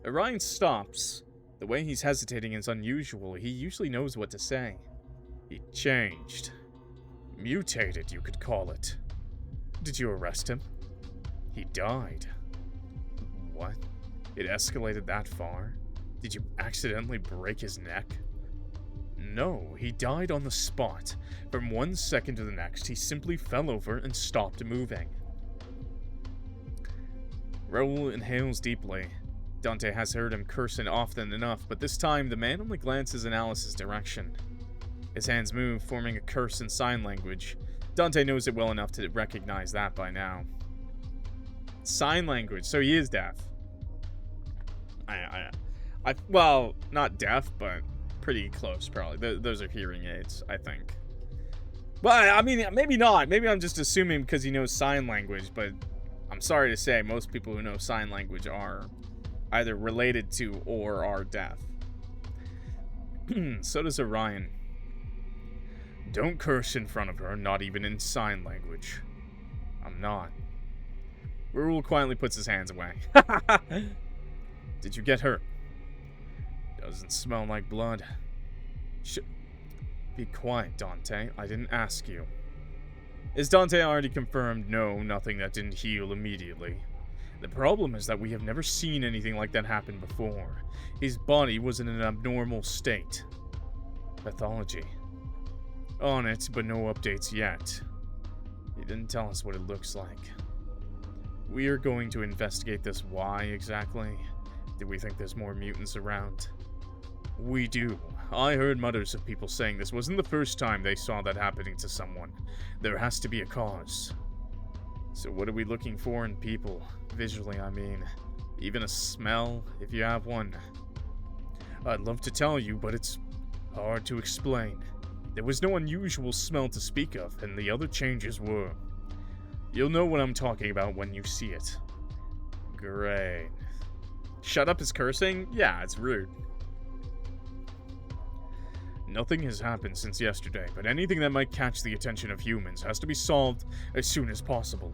Orion stops. The way he's hesitating is unusual. He usually knows what to say. He changed. Mutated, you could call it. Did you arrest him? He died. What? It escalated that far? Did you accidentally break his neck? No, he died on the spot. From 1 second to the next, he simply fell over and stopped moving. Raoul inhales deeply. Dante has heard him cursing often enough, but this time the man only glances in Alice's direction. His hands move, forming a curse in sign language. Dante knows it well enough to recognize that by now. Sign language, so he is deaf. Well, not deaf, but pretty close, probably. Those are hearing aids, I think. Well, I mean, maybe not. Maybe I'm just assuming because he knows sign language, but I'm sorry to say, most people who know sign language are either related to or are deaf. So does Orion. Don't curse in front of her, not even in sign language. I'm not. Raoul quietly puts his hands away. Did you get hurt? Doesn't smell like blood. Be quiet, Dante. I didn't ask you. Is Dante already confirmed? No, nothing that didn't heal immediately. The problem is that we have never seen anything like that happen before. His body was in an abnormal state. Pathology. On it, but no updates yet. He didn't tell us what it looks like. We are going to investigate this. Why exactly? Do we think there's more mutants around? We do. I heard mutters of people saying this wasn't the first time they saw that happening to someone. There has to be a cause. So what are we looking for in people? Visually, I mean. Even a smell, if you have one. I'd love to tell you, but it's hard to explain. There was no unusual smell to speak of, and the other changes were. You'll know what I'm talking about when you see it. Great. Shut up is cursing? Yeah, it's rude. Nothing has happened since yesterday, but anything that might catch the attention of humans has to be solved as soon as possible.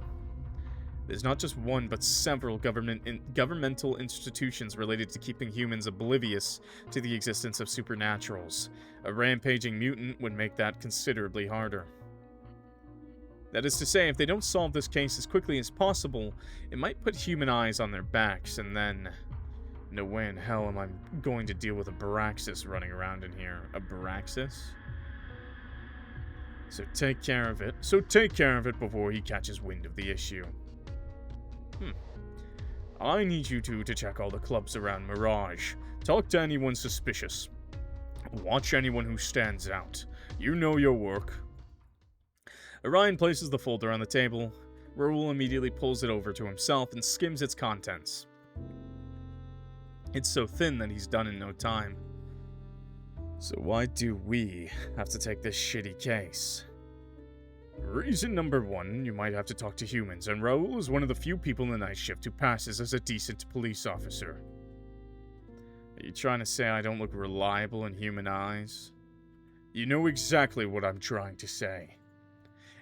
There's not just one, but several governmental institutions related to keeping humans oblivious to the existence of supernaturals. A rampaging mutant would make that considerably harder. That is to say, if they don't solve this case as quickly as possible, it might put human eyes on their backs, and then... No way in hell am I going to deal with a Braxis running around in here. A Braxis? So take care of it before he catches wind of the issue. I need you two to check all the clubs around Mirage. Talk to anyone suspicious. Watch anyone who stands out. You know your work. Orion places the folder on the table. Raoul immediately pulls it over to himself and skims its contents. It's so thin that he's done in no time. So why do we have to take this shitty case? Reason number 1, you might have to talk to humans, and Raoul is one of the few people in the night shift who passes as a decent police officer. Are you trying to say I don't look reliable in human eyes? You know exactly what I'm trying to say.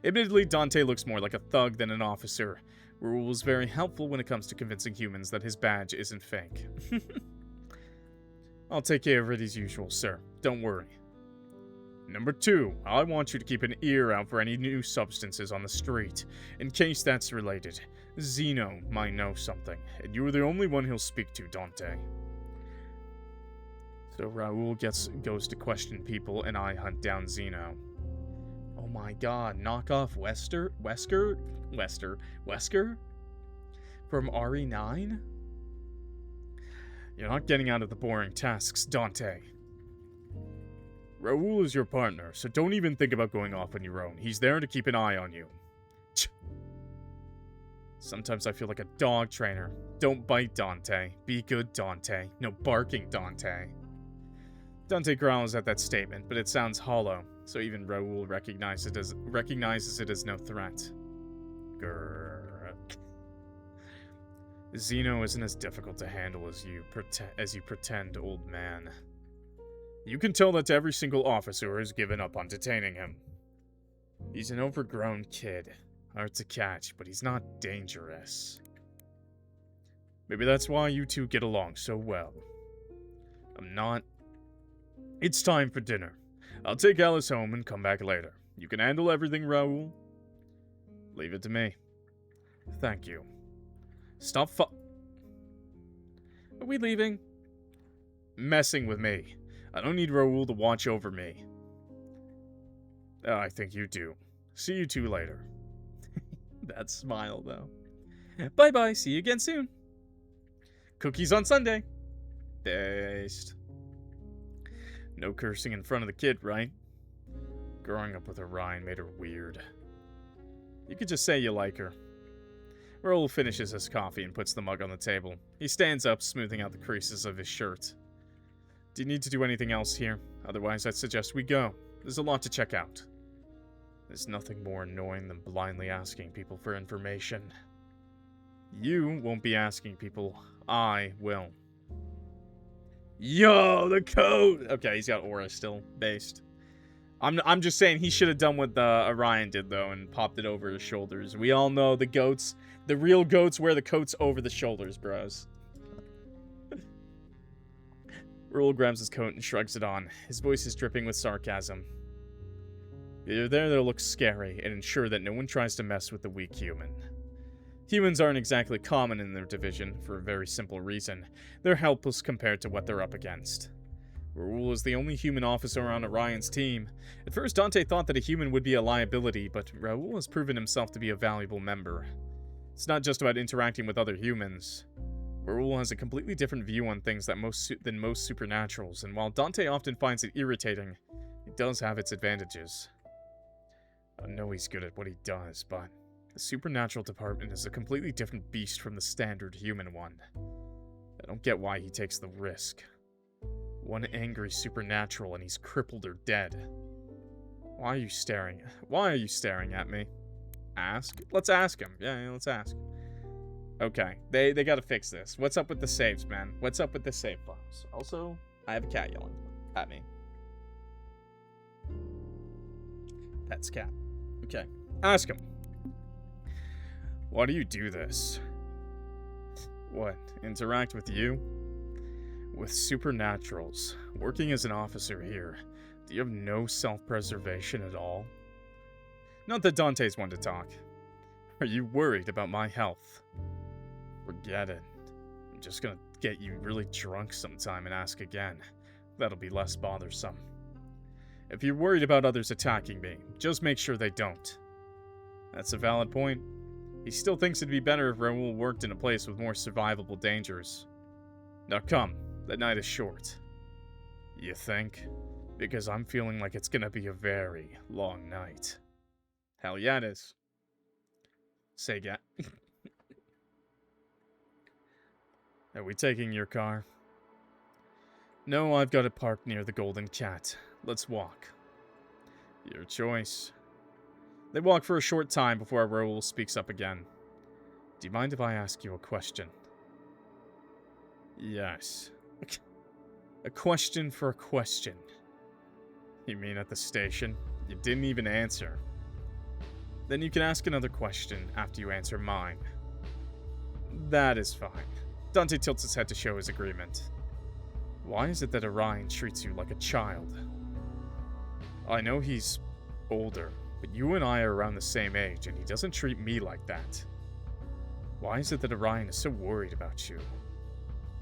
Admittedly, Dante looks more like a thug than an officer. Raoul is very helpful when it comes to convincing humans that his badge isn't fake. I'll take care of it as usual, sir. Don't worry. Number 2, I want you to keep an ear out for any new substances on the street, in case that's related. Zeno might know something, and you're the only one he'll speak to, Dante. So Raoul goes to question people, and I hunt down Zeno. Oh my god, knockoff Wesker? From RE9? You're not getting out of the boring tasks, Dante. Raoul is your partner, so don't even think about going off on your own. He's there to keep an eye on you. Sometimes I feel like a dog trainer. Don't bite, Dante. Be good, Dante. No barking, Dante. Dante growls at that statement, but it sounds hollow, so even Raoul recognizes it as no threat. Grrr. Zeno isn't as difficult to handle as you pretend, old man. You can tell that every single officer has given up on detaining him. He's an overgrown kid. Hard to catch, but he's not dangerous. Maybe that's why you two get along so well. I'm not. It's time for dinner. I'll take Alice home and come back later. You can handle everything, Raoul? Leave it to me. Thank you. Stop Are we leaving? Messing with me. I don't need Raoul to watch over me. I think you do. See you two later. That smile, though. Bye-bye. See you again soon. Cookies on Sunday. Based. No cursing in front of the kid, right? Growing up with Orion made her weird. You could just say you like her. Raoul finishes his coffee and puts the mug on the table. He stands up, smoothing out the creases of his shirt. Do you need to do anything else here? Otherwise, I'd suggest we go. There's a lot to check out. There's nothing more annoying than blindly asking people for information. You won't be asking people. I will. Yo, the code! Okay, he's got aura still. Based. I'm just saying he should have done what Orion did, though, and popped it over his shoulders. We all know the goats, the real goats wear the coats over the shoulders, bros. Raoul grabs his coat and shrugs it on. His voice is dripping with sarcasm. You're there to look scary and ensure that no one tries to mess with the weak human. Humans aren't exactly common in their division, for a very simple reason. They're helpless compared to what they're up against. Raoul is the only human officer on Orion's team. At first, Dante thought that a human would be a liability, but Raoul has proven himself to be a valuable member. It's not just about interacting with other humans. Raoul has a completely different view on things than most supernaturals, and while Dante often finds it irritating, it does have its advantages. I know he's good at what he does, but the supernatural department is a completely different beast from the standard human one. I don't get why he takes the risk. One angry supernatural and he's crippled or dead. Why are you staring at me? Ask? Let's ask him. Yeah, let's ask. Okay, they gotta fix this. What's up with the saves, man? What's up with the save files? Also, I have a cat yelling at me. That's cat. Okay, ask him. Why do you do this? What, interact with you? With supernaturals, working as an officer here, do you have no self-preservation at all? Not that Dante's one to talk. Are you worried about my health? Forget it. I'm just gonna get you really drunk sometime and ask again. That'll be less bothersome. If you're worried about others attacking me, just make sure they don't. That's a valid point. He still thinks it'd be better if Raoul worked in a place with more survivable dangers. Now come, the night is short. You think? Because I'm feeling like it's gonna be a very long night. Hell yeah, it is. Say, Are we taking your car? No, I've got it parked near the Golden Cat. Let's walk. Your choice. They walk for a short time before Raoul speaks up again. Do you mind if I ask you a question? Yes. A question for a question. You mean at the station? You didn't even answer. Then you can ask another question after you answer mine. That is fine. Dante tilts his head to show his agreement. Why is it that Orion treats you like a child? I know he's older, but you and I are around the same age, and he doesn't treat me like that. Why is it that Orion is so worried about you?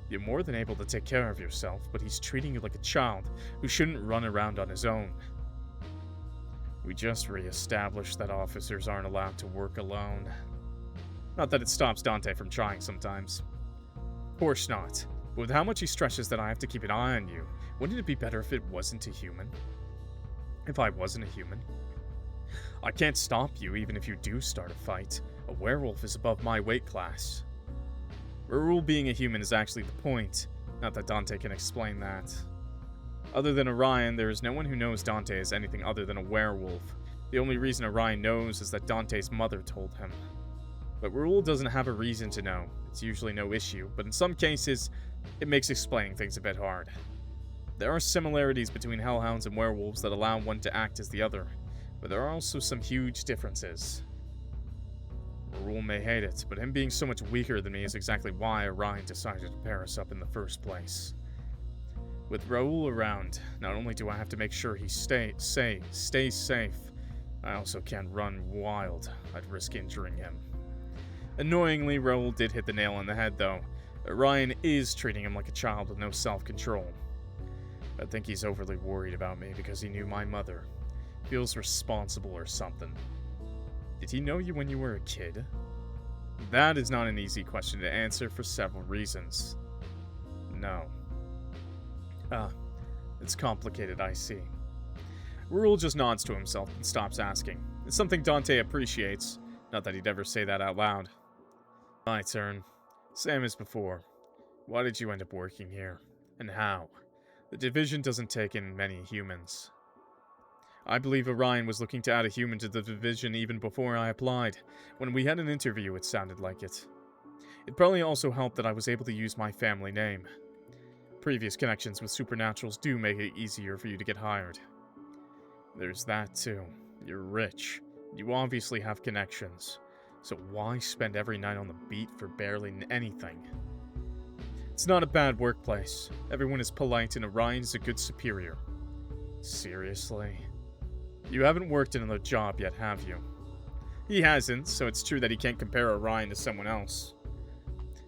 You're more than able to take care of yourself, but he's treating you like a child who shouldn't run around on his own. We just re-established that officers aren't allowed to work alone. Not that it stops Dante from trying sometimes. Of course not. But with how much he stresses that I have to keep an eye on you, wouldn't it be better if it wasn't a human? If I wasn't a human? I can't stop you even if you do start a fight. A werewolf is above my weight class. Raoul being a human is actually the point, not that Dante can explain that. Other than Orion, there is no one who knows Dante as anything other than a werewolf. The only reason Orion knows is that Dante's mother told him. But Raoul doesn't have a reason to know. It's usually no issue, but in some cases, it makes explaining things a bit hard. There are similarities between hellhounds and werewolves that allow one to act as the other, but there are also some huge differences. Raoul may hate it, but him being so much weaker than me is exactly why Orion decided to pair us up in the first place. With Raoul around, not only do I have to make sure he stays safe, I also can't run wild. I'd risk injuring him. Annoyingly, Raoul did hit the nail on the head, though. Orion is treating him like a child with no self-control. I think he's overly worried about me because he knew my mother. Feels responsible or something. Did he know you when you were a kid? That is not an easy question to answer for several reasons. No. It's complicated, I see. Raoul just nods to himself and stops asking. It's something Dante appreciates, not that he'd ever say that out loud. My turn. Same as before. Why did you end up working here? And how? The division doesn't take in many humans. I believe Orion was looking to add a human to the division even before I applied. When we had an interview, it sounded like it. It probably also helped that I was able to use my family name. Previous connections with supernaturals do make it easier for you to get hired. There's that too. You're rich. You obviously have connections. So why spend every night on the beat for barely anything? It's not a bad workplace. Everyone is polite and Orion is a good superior. Seriously? You haven't worked another job yet, have you? He hasn't, so it's true that he can't compare Orion to someone else.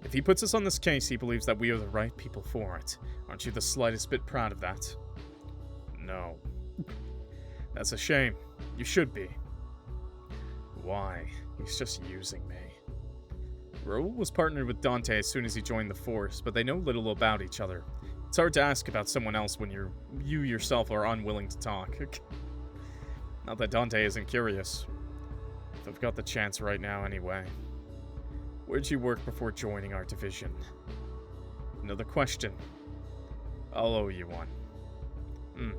If he puts us on this case, he believes that we are the right people for it. Aren't you the slightest bit proud of that? No. That's a shame. You should be. Why? He's just using me. Raoul was partnered with Dante as soon as he joined the force, but they know little about each other. It's hard to ask about someone else when you yourself are unwilling to talk. Not that Dante isn't curious. If I've got the chance right now anyway. Where'd you work before joining our division? Another question. I'll owe you one.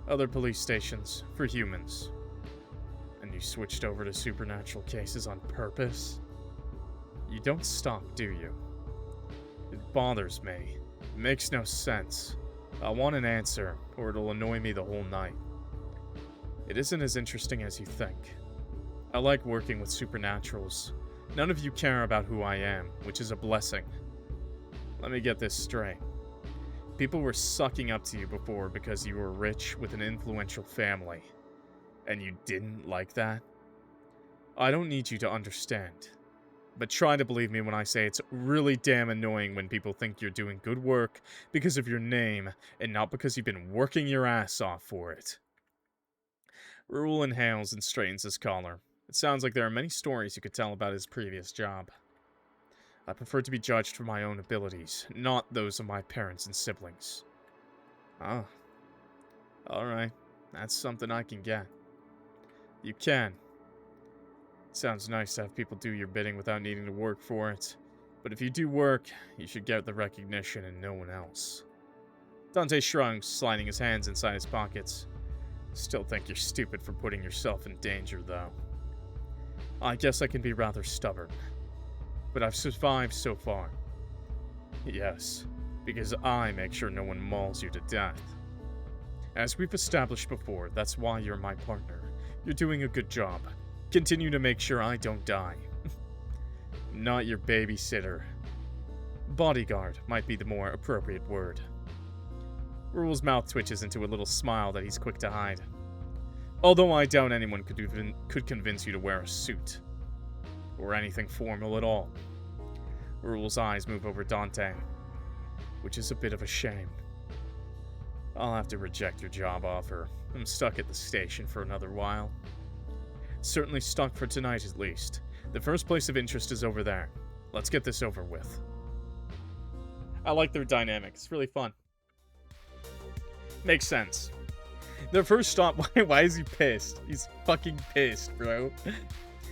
Other police stations, for humans. And you switched over to supernatural cases on purpose? You don't stop, do you? It bothers me. It makes no sense. I want an answer, or it'll annoy me the whole night. It isn't as interesting as you think. I like working with supernaturals. None of you care about who I am, which is a blessing. Let me get this straight. People were sucking up to you before because you were rich with an influential family. And you didn't like that? I don't need you to understand. But try to believe me when I say it's really damn annoying when people think you're doing good work because of your name and not because you've been working your ass off for it. Raoul inhales and straightens his collar. It sounds like there are many stories you could tell about his previous job. I prefer to be judged for my own abilities, not those of my parents and siblings. Oh. Alright. That's something I can get. You can. Sounds nice to have people do your bidding without needing to work for it. But if you do work, you should get the recognition and no one else. Dante shrugs, sliding his hands inside his pockets. Still think you're stupid for putting yourself in danger, though. I guess I can be rather stubborn. But I've survived so far. Yes, because I make sure no one mauls you to death. As we've established before, that's why you're my partner. You're doing a good job. Continue to make sure I don't die. Not your babysitter. Bodyguard might be the more appropriate word. Raoul's mouth twitches into a little smile that he's quick to hide. Although I doubt anyone could convince you to wear a suit. Or anything formal at all. Raoul's eyes move over Dante, which is a bit of a shame. I'll have to reject your job offer. I'm stuck at the station for another while. Certainly stuck for tonight at least. The first place of interest is over there. Let's get this over with. I like their dynamic. It's really fun. Makes sense. Their first stop... Why is he pissed? He's fucking pissed, bro.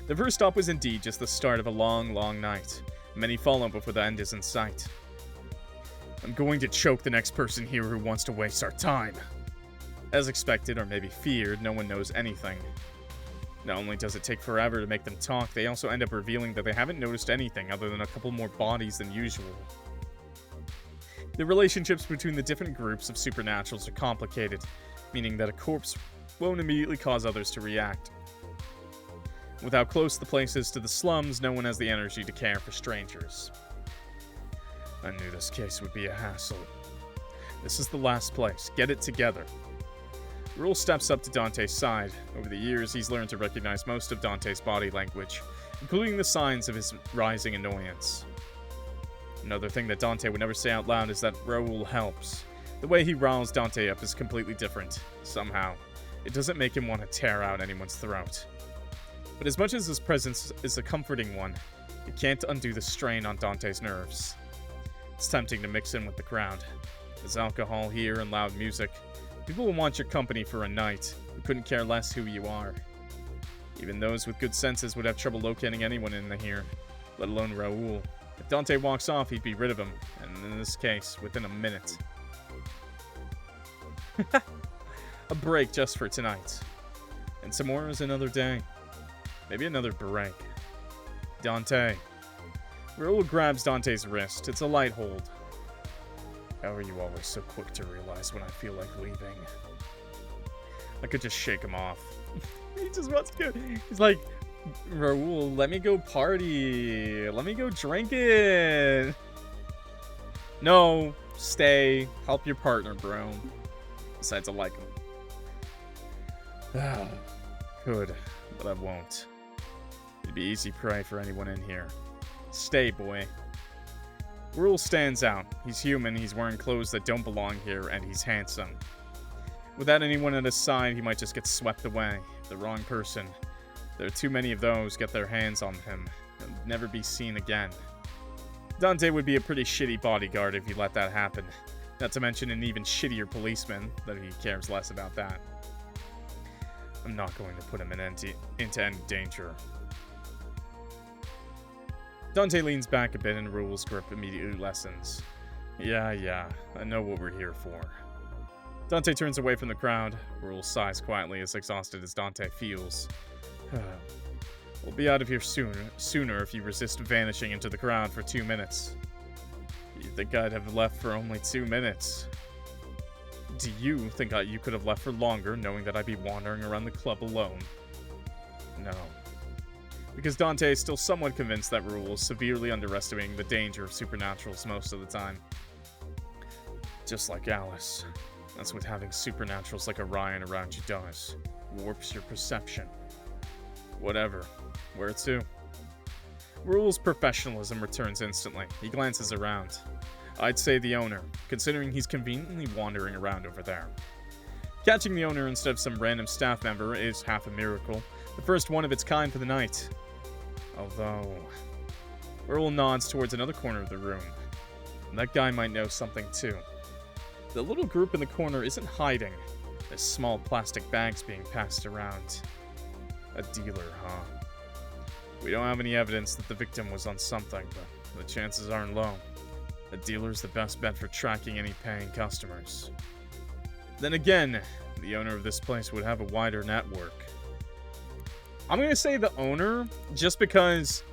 The first stop was indeed just the start of a long, long night. Many follow before the end is in sight. I'm going to choke the next person here who wants to waste our time. As expected, or maybe feared, no one knows anything. Not only does it take forever to make them talk, they also end up revealing that they haven't noticed anything other than a couple more bodies than usual. The relationships between the different groups of supernaturals are complicated, meaning that a corpse won't immediately cause others to react. With how close the place is to the slums, no one has the energy to care for strangers. I knew this case would be a hassle. This is the last place. Get it together. Raoul steps up to Dante's side. Over the years, he's learned to recognize most of Dante's body language, including the signs of his rising annoyance. Another thing that Dante would never say out loud is that Raoul helps. The way he riles Dante up is completely different, somehow. It doesn't make him want to tear out anyone's throat. But as much as his presence is a comforting one, it can't undo the strain on Dante's nerves. It's tempting to mix in with the crowd. There's alcohol here and loud music. People will want your company for a night, who couldn't care less who you are. Even those with good senses would have trouble locating anyone in here, let alone Raoul. If Dante walks off, he'd be rid of him, and in this case, within a minute. A break just for tonight. And tomorrow is another day. Maybe another break. Dante. Raoul grabs Dante's wrist. It's a light hold. How are you always so quick to realize when I feel like leaving? I could just shake him off. He just wants to go. He's like, Raoul, let me go party. Let me go drinking. No, stay. Help your partner, bro. Besides, I like him. Ah, could, but I won't. It'd be easy prey for anyone in here. Stay, boy. Raoul stands out. He's human, he's wearing clothes that don't belong here, and he's handsome. Without anyone at his side, he might just get swept away. The wrong person. There are too many of those get their hands on him. He'll never be seen again. Dante would be a pretty shitty bodyguard if he let that happen. Not to mention an even shittier policeman, though he cares less about that. I'm not going to put him into any danger. Dante leans back a bit and Raoul's grip immediately lessens. Yeah, I know what we're here for. Dante turns away from the crowd. Raoul sighs quietly, as exhausted as Dante feels. We'll be out of here sooner if you resist vanishing into the crowd for 2 minutes. You'd think I'd have left for only 2 minutes. Do you think you could have left for longer, knowing that I'd be wandering around the club alone? No. Because Dante is still somewhat convinced that Raoul is severely underestimating the danger of supernaturals most of the time. Just like Alice. That's what having supernaturals like Orion around you does. Warps your perception. Whatever. Where to? Raoul's professionalism returns instantly. He glances around. I'd say the owner, considering he's conveniently wandering around over there. Catching the owner instead of some random staff member is half a miracle, The first one of its kind for the night. Although... Raoul nods towards another corner of the room. That guy might know something too. The little group in the corner isn't hiding. There's small plastic bags being passed around. A dealer, huh? We don't have any evidence that the victim was on something, but the chances aren't low. A dealer's the best bet for tracking any paying customers. Then again, the owner of this place would have a wider network. I'm gonna say the owner, just because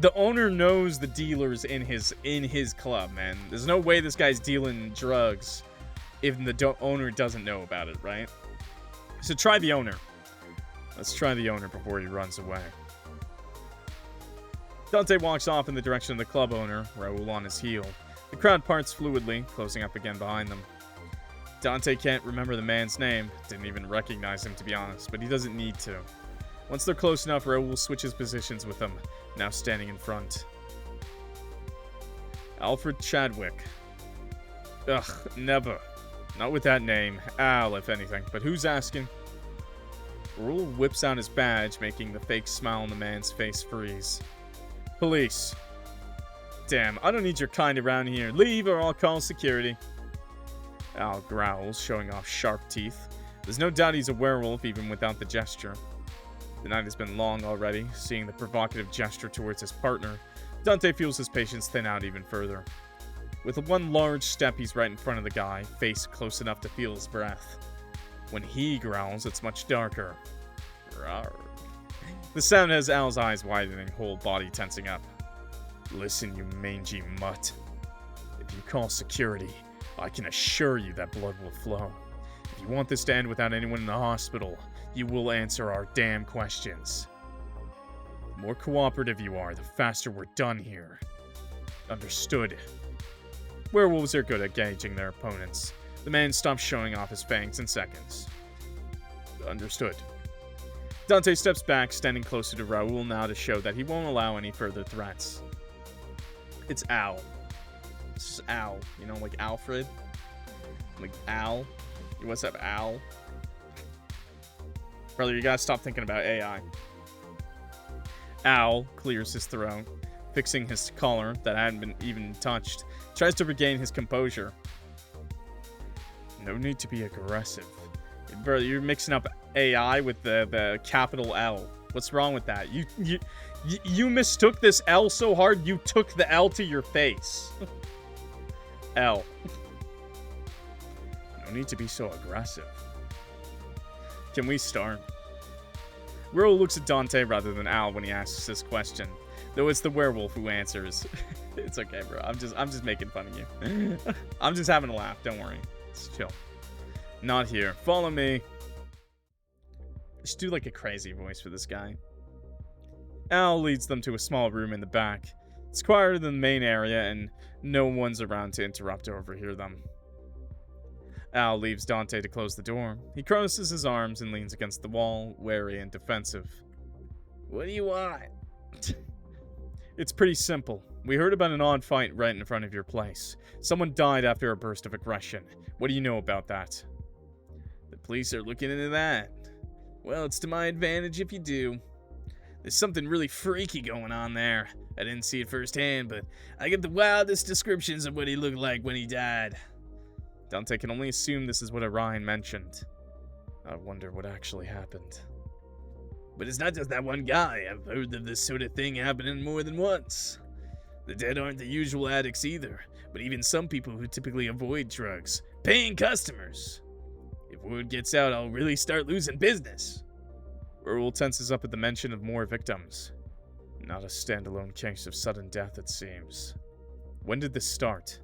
the owner knows the dealers in his club, man. There's no way this guy's dealing drugs if the owner doesn't know about it, right? So try the owner. Let's try the owner before he runs away. Dante walks off in the direction of the club owner, Raoul on his heel. The crowd parts fluidly, closing up again behind them. Dante can't remember the man's name, didn't even recognize him to be honest, but he doesn't need to. Once they're close enough, Raoul switches positions with them, now standing in front. Alfred Chadwick. Ugh, never. Not with that name. Al, if anything, but who's asking? Raoul whips out his badge, making the fake smile on the man's face freeze. Police. Damn, I don't need your kind around here. Leave or I'll call security. Al growls, showing off sharp teeth. There's no doubt he's a werewolf, even without the gesture. The night has been long already. Seeing the provocative gesture towards his partner, Dante feels his patience thin out even further. With one large step, he's right in front of the guy, face close enough to feel his breath. When he growls, it's much darker. Rawr. The sound has Al's eyes widening, whole body tensing up. Listen, you mangy mutt. If you call security, I can assure you that blood will flow. If you want this to end without anyone in the hospital, you will answer our damn questions. The more cooperative you are, the faster we're done here. Understood. Werewolves are good at gauging their opponents. The man stops showing off his fangs in seconds. Understood. Dante steps back, standing closer to Raoul now to show that he won't allow any further threats. It's Al. This is Al. You know, like Alfred? Like Al? What's up, Al? Brother, you gotta stop thinking about AI. Al clears his throat, fixing his collar that hadn't been even touched. Tries to regain his composure. No need to be aggressive. Brother, you're mixing up AI with the capital L. What's wrong with that? You mistook this L so hard, you took the L to your face. L. No need to be so aggressive. Can we start? Raoul looks at Dante rather than Al when he asks this question. Though it's the werewolf who answers. It's okay, bro. I'm just making fun of you. I'm just having a laugh. Don't worry. It's chill. Not here. Follow me. I should do like a crazy voice for this guy. Al leads them to a small room in the back. It's quieter than the main area, and no one's around to interrupt or overhear them. Al leaves Dante to close the door. He crosses his arms and leans against the wall, wary and defensive. What do you want? It's pretty simple. We heard about an odd fight right in front of your place. Someone died after a burst of aggression. What do you know about that? The police are looking into that. Well, it's to my advantage if you do. There's something really freaky going on there. I didn't see it firsthand, but I get the wildest descriptions of what he looked like when he died. Dante can only assume this is what Orion mentioned. I wonder what actually happened. But it's not just that one guy. I've heard of this sort of thing happening more than once. The dead aren't the usual addicts either, but even some people who typically avoid drugs. Paying customers. If word gets out, I'll really start losing business. Raoul tenses up at the mention of more victims. Not a standalone case of sudden death, it seems. When did this start?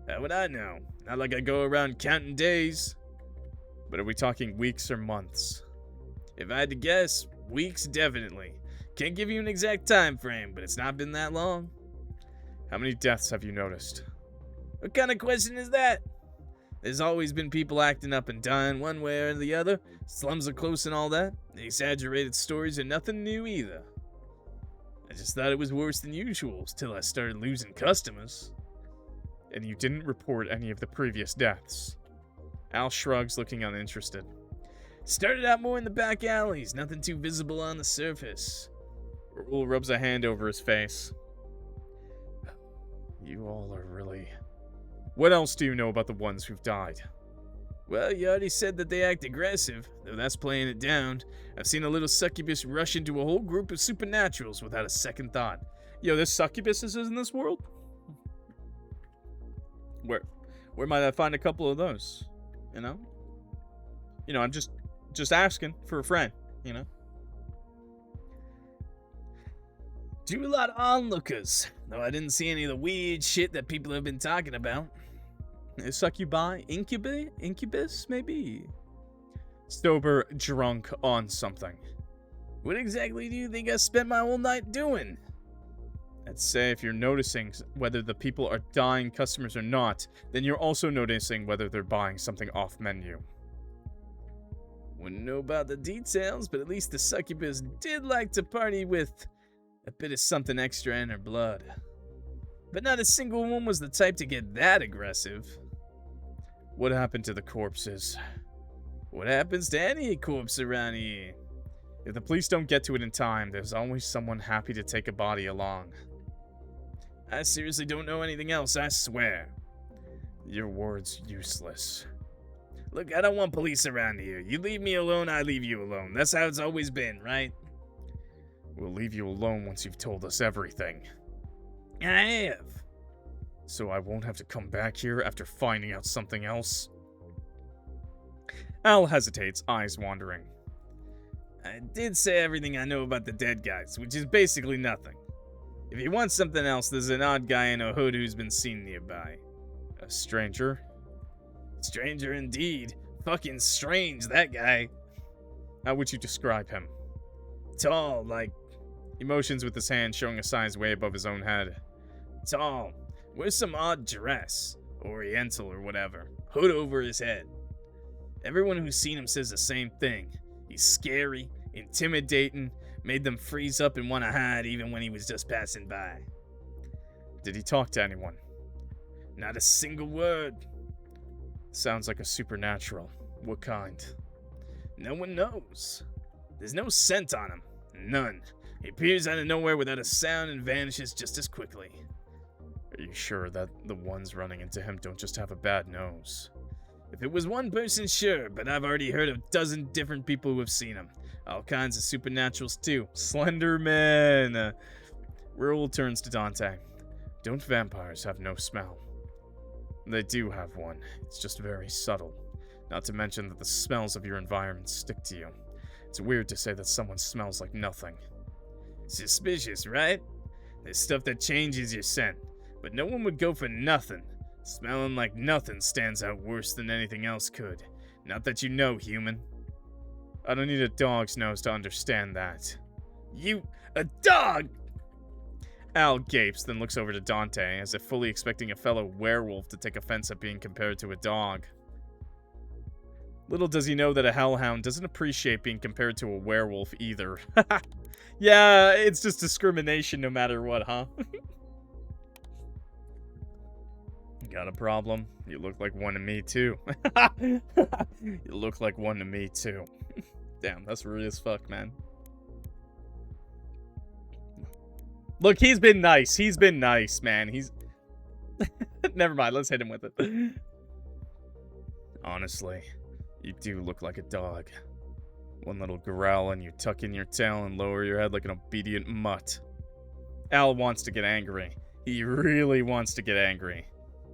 How would I know? Not like I go around counting days. But are we talking weeks or months? If I had to guess, weeks definitely. Can't give you an exact time frame, but it's not been that long. How many deaths have you noticed? What kind of question is that? There's always been people acting up and dying one way or the other. Slums are close and all that. The exaggerated stories are nothing new either. I just thought it was worse than usual till I started losing customers. And you didn't report any of the previous deaths? Al shrugs, looking uninterested. Started out more in the back alleys, nothing too visible on the surface. Raoul rubs a hand over his face. You all are really... What else do you know about the ones who've died? Well, you already said that they act aggressive, though that's playing it down. I've seen a little succubus rush into a whole group of supernaturals without a second thought. Yo, there's succubuses in this world? Where might I find a couple of those? You know? I'm just asking for a friend, you know? Do a lot of onlookers, though I didn't see any of the weird shit that people have been talking about. Succubi? Incubus, maybe? Stober drunk on something. What exactly do you think I spent my whole night doing? I'd say if you're noticing whether the people are dying customers or not, then you're also noticing whether they're buying something off menu. Wouldn't know about the details, but at least the succubus did like to party with a bit of something extra in her blood. But not a single one was the type to get that aggressive. What happened to the corpses? What happens to any corpse around here? If the police don't get to it in time, there's always someone happy to take a body along. I seriously don't know anything else, I swear. Your word's useless. Look, I don't want police around here. You leave me alone, I leave you alone. That's how it's always been, right? We'll leave you alone once you've told us everything. I have. So I won't have to come back here after finding out something else? Al hesitates, eyes wandering. I did say everything I know about the dead guys, which is basically nothing. If you want something else, there's an odd guy in a hood who's been seen nearby. A stranger? Stranger indeed. Fucking strange, that guy. How would you describe him? Tall, like... He motions with his hand, showing a size way above his own head. Tall. Wears some odd dress. Oriental or whatever. Hood over his head. Everyone who's seen him says the same thing. He's scary, intimidating, made them freeze up and want to hide even when he was just passing by. Did he talk to anyone? Not a single word. Sounds like a supernatural. What kind? No one knows. There's no scent on him. None. He appears out of nowhere without a sound and vanishes just as quickly. Are you sure that the ones running into him don't just have a bad nose? If it was one person, sure, but I've already heard of a dozen different people who have seen him. All kinds of supernaturals, too. Slenderman! Raoul turns to Dante. Don't vampires have no smell? They do have one. It's just very subtle. Not to mention that the smells of your environment stick to you. It's weird to say that someone smells like nothing. Suspicious, right? There's stuff that changes your scent, but no one would go for nothing. Smelling like nothing stands out worse than anything else could. Not that you know, human. I don't need a dog's nose to understand that. You... a dog?! Al gapes, then looks over to Dante, as if fully expecting a fellow werewolf to take offense at being compared to a dog. Little does he know that a hellhound doesn't appreciate being compared to a werewolf either. Yeah, it's just discrimination no matter what, huh? Got a problem? You look like one to me, too. You look like one to me, too. Damn, that's rude as fuck, man. Look, he's been nice. He's been nice, man. He's... Never mind, let's hit him with it. Honestly, you do look like a dog. One little growl and you tuck in your tail and lower your head like an obedient mutt. Al wants to get angry. He really wants to get angry.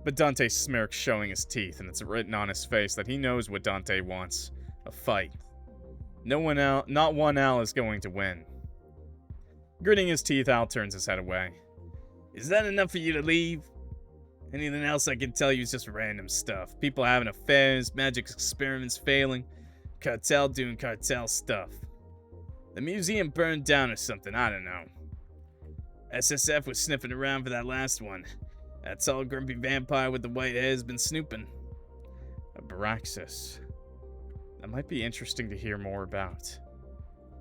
But Dante smirks, showing his teeth, and it's written on his face that he knows what Dante wants. A fight. Not one Al is going to win. Gritting his teeth, Al turns his head away. Is that enough for you to leave? Anything else I can tell you is just random stuff. People having affairs, magic experiments failing, cartel doing cartel stuff. The museum burned down or something, I don't know. SSF was sniffing around for that last one. That tall, grumpy vampire with the white hair has been snooping. A Braxis. That might be interesting to hear more about.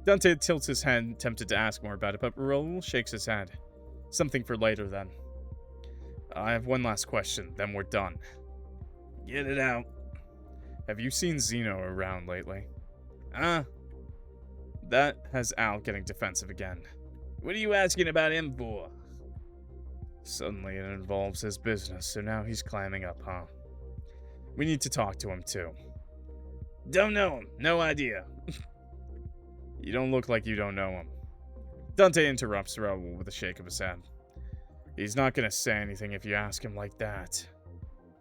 Dante tilts his head, tempted to ask more about it, but Raoul shakes his head. Something for later, then. I have one last question, then we're done. Get it out. Have you seen Zeno around lately? That has Al getting defensive again. What are you asking about him for? Suddenly it involves his business, so now he's clamming up, huh? We need to talk to him, too. Don't know him. No idea. You don't look like you don't know him. Dante interrupts Raoul with a shake of his head. He's not gonna say anything if you ask him like that.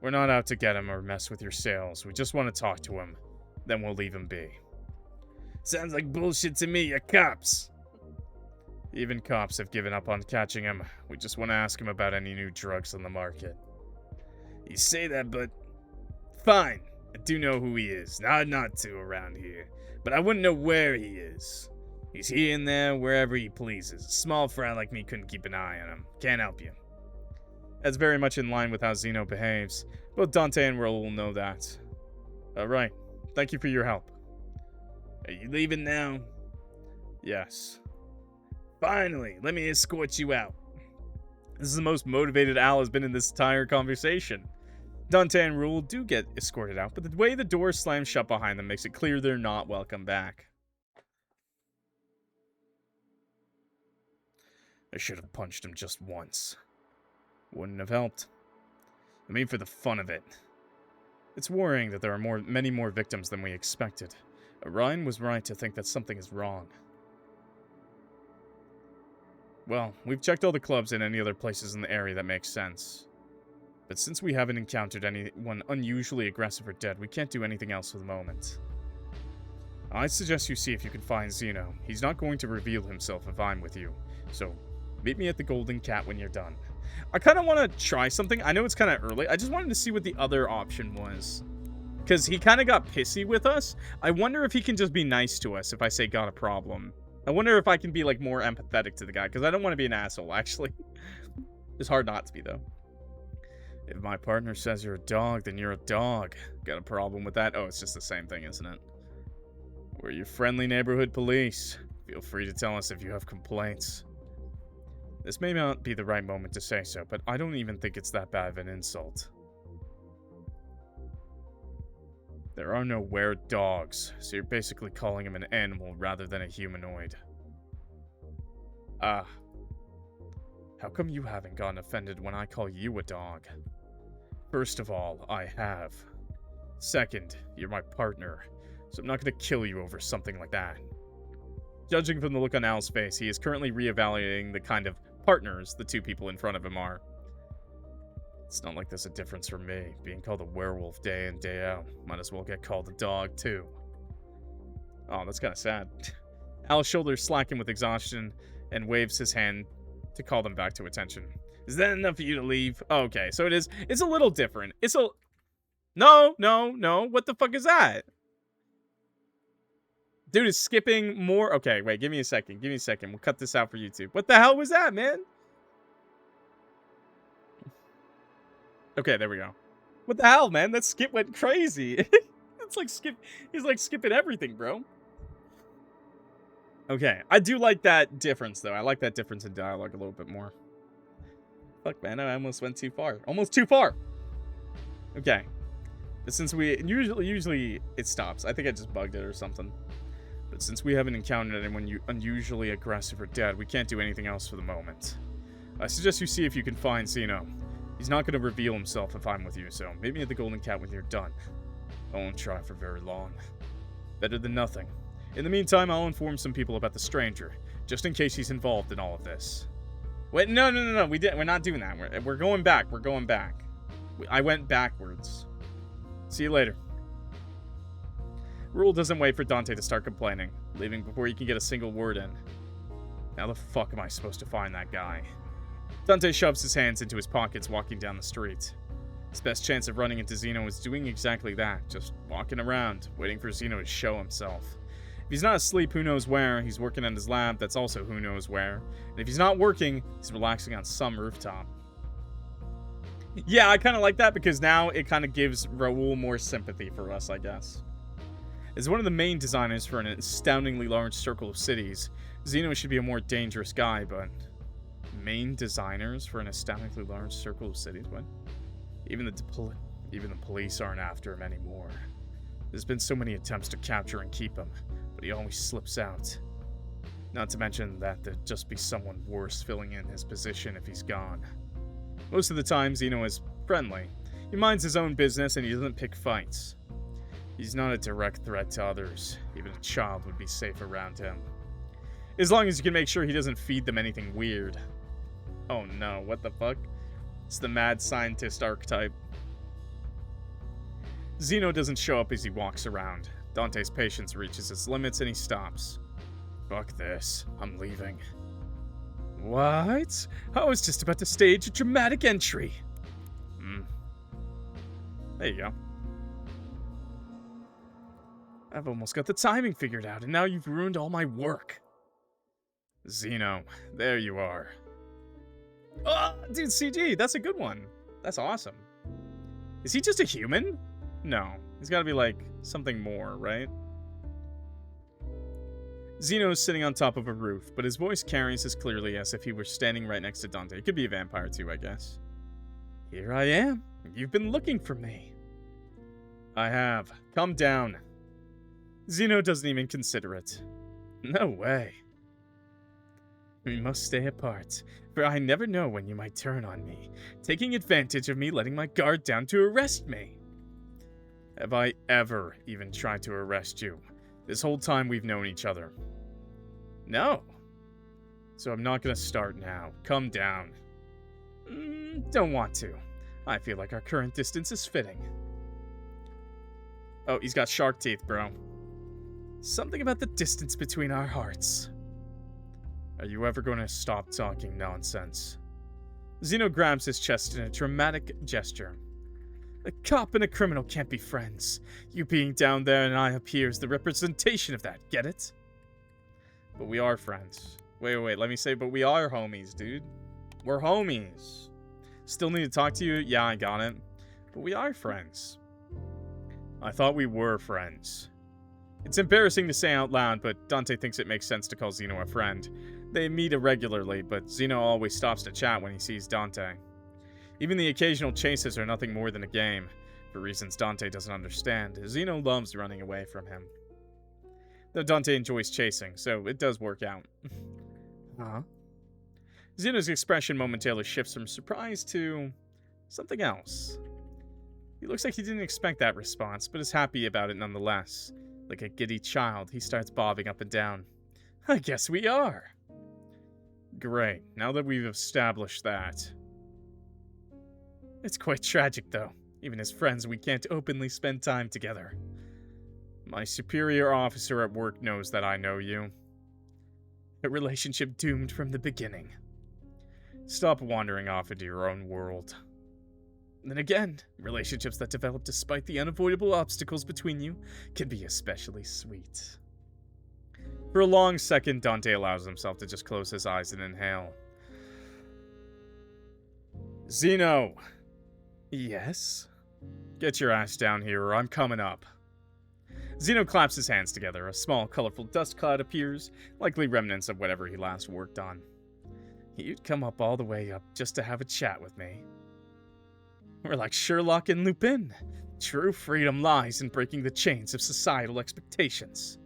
We're not out to get him or mess with your sales. We just want to talk to him. Then we'll leave him be. Sounds like bullshit to me, you're cops. Even cops have given up on catching him. We just want to ask him about any new drugs on the market. You say that, but... Fine. I do know who he is. Not to around here. But I wouldn't know where he is. He's here and there, wherever he pleases. A small fry like me couldn't keep an eye on him. Can't help you. That's very much in line with how Zeno behaves. Both Dante and Raoul know that. Alright. Thank you for your help. Are you leaving now? Yes. Finally, let me escort you out. This is the most motivated Al has been in this entire conversation. Dante and Raoul do get escorted out, but the way the door slams shut behind them makes it clear they're not welcome back. I should have punched him just once. Wouldn't have helped. I mean, for the fun of it. It's worrying that there are many more victims than we expected. Orion was right to think that something is wrong. Well, we've checked all the clubs and any other places in the area that make sense. But since we haven't encountered anyone unusually aggressive or dead, we can't do anything else for the moment. I suggest you see if you can find Zeno. He's not going to reveal himself if I'm with you. So, meet me at the Golden Cat when you're done. I kind of want to try something. I know it's kind of early. I just wanted to see what the other option was. Because he kind of got pissy with us. I wonder if he can just be nice to us if I say got a problem. I wonder if I can be, like, more empathetic to the guy. Because I don't want to be an asshole, actually. It's hard not to be, though. If my partner says you're a dog, then you're a dog. Got a problem with that? Oh, it's just the same thing, isn't it? We're your friendly neighborhood police. Feel free to tell us if you have complaints. This may not be the right moment to say so, but I don't even think it's that bad of an insult. There are no were-dogs, so you're basically calling him an animal rather than a humanoid. Ah. How come you haven't gotten offended when I call you a dog? First of all, I have. Second, you're my partner, so I'm not going to kill you over something like that. Judging from the look on Al's face, he is currently reevaluating the kind of partners the two people in front of him are. It's not like there's a difference for me, being called a werewolf day in, day out. Might as well get called a dog, too. Oh, that's kind of sad. Al's shoulders slacken with exhaustion and waves his hand to call them back to attention. Is that enough for you to leave? Oh, okay, so it is. It's a little different. It's a... No. What the fuck is that? Dude is skipping more. Okay, wait, give me a second. We'll cut this out for YouTube. What the hell was that, man? Okay, there we go. What the hell, man? That skip went crazy. It's like skip. He's like skipping everything, bro. Okay, I do like that difference, though. I like that difference in dialogue a little bit more. Fuck, man, I almost went too far. Almost too far. Okay. But since we... Usually it stops. I think I just bugged it or something. But since we haven't encountered anyone unusually aggressive or dead, we can't do anything else for the moment. I suggest you see if you can find Zeno. He's not going to reveal himself if I'm with you, so meet me at the Golden Cat when you're done. I won't try for very long. Better than nothing. In the meantime, I'll inform some people about the stranger, just in case he's involved in all of this. Wait, no. We're not doing that. We're going back. I went backwards. See you later. Raoul doesn't wait for Dante to start complaining, leaving before he can get a single word in. How the fuck am I supposed to find that guy? Dante shoves his hands into his pockets walking down the street. His best chance of running into Zeno is doing exactly that, just walking around, waiting for Zeno to show himself. If he's not asleep, who knows where, he's working at his lab, that's also who knows where. And if he's not working, he's relaxing on some rooftop. Yeah, I kind of like that because now it kind of gives Raoul more sympathy for us, I guess. As one of the main designers for an astoundingly large circle of cities, Zeno should be a more dangerous guy, but... Main designers for an astoundingly large circle of cities? What? Even the police aren't after him anymore. There's been so many attempts to capture and keep him. but he always slips out. Not to mention that there'd just be someone worse filling in his position if he's gone. Most of the time, Zeno is friendly. He minds his own business and he doesn't pick fights. He's not a direct threat to others. Even a child would be safe around him. As long as you can make sure he doesn't feed them anything weird. Oh no, what the fuck? It's the mad scientist archetype. Zeno doesn't show up as he walks around. Dante's patience reaches its limits and he stops. Fuck this. I'm leaving. What? I was just about to stage a dramatic entry. There you go. I've almost got the timing figured out, and now you've ruined all my work. Zeno, there you are. Oh, dude, CG, that's a good one. That's awesome. Is he just a human? No, he's gotta be like something more, right? Zeno is sitting on top of a roof, but his voice carries as clearly as if he were standing right next to Dante. He could be a vampire too, I guess. Here I am. You've been looking for me. I have. Come down. Zeno doesn't even consider it. No way. We must stay apart, for I never know when you might turn on me, taking advantage of me letting my guard down to arrest me. Have I ever even tried to arrest you? This whole time we've known each other. No. So I'm not gonna start now. Come down. Don't want to. I feel like our current distance is fitting. Oh, he's got shark teeth, bro. Something about the distance between our hearts. Are you ever going to stop talking nonsense? Zeno grabs his chest in a dramatic gesture. A cop and a criminal can't be friends. You being down there and I up here is the representation of that, get it? But we are friends. Wait, let me say, but we are homies, dude. We're homies. Still need to talk to you? Yeah, I got it. But we are friends. I thought we were friends. It's embarrassing to say out loud, but Dante thinks it makes sense to call Zeno a friend. They meet irregularly, but Zeno always stops to chat when he sees Dante. Even the occasional chases are nothing more than a game, for reasons Dante doesn't understand. Zeno loves running away from him. Though Dante enjoys chasing, so it does work out. Huh? Zeno's expression momentarily shifts from surprise to something else. He looks like he didn't expect that response, but is happy about it nonetheless. Like a giddy child, he starts bobbing up and down. I guess we are. Great, now that we've established that. It's quite tragic, though. Even as friends, we can't openly spend time together. My superior officer at work knows that I know you. A relationship doomed from the beginning. Stop wandering off into your own world. Then again, relationships that develop despite the unavoidable obstacles between you can be especially sweet. For a long second, Dante allows himself to just close his eyes and inhale. Zeno! Yes? Get your ass down here or I'm coming up. Zeno claps his hands together. A small, colorful dust cloud appears, likely remnants of whatever he last worked on. You'd come up all the way up just to have a chat with me. We're like Sherlock and Lupin. True freedom lies in breaking the chains of societal expectations.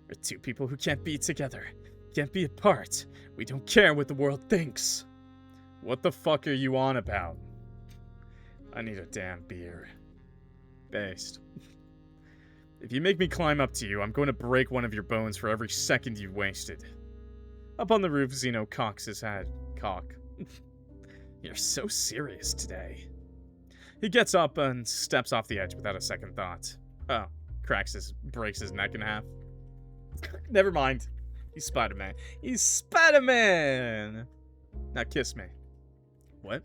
We're two people who can't be together, can't be apart. We don't care what the world thinks. What the fuck are you on about? I need a damn beer. Based. If you make me climb up to you, I'm going to break one of your bones for every second you've wasted. Up on the roof, Zeno cocks his head. Cock. You're so serious today. He gets up and steps off the edge without a second thought. Oh, breaks his neck in half. Never mind. He's Spider-Man. He's Spider-Man! Now kiss me. What?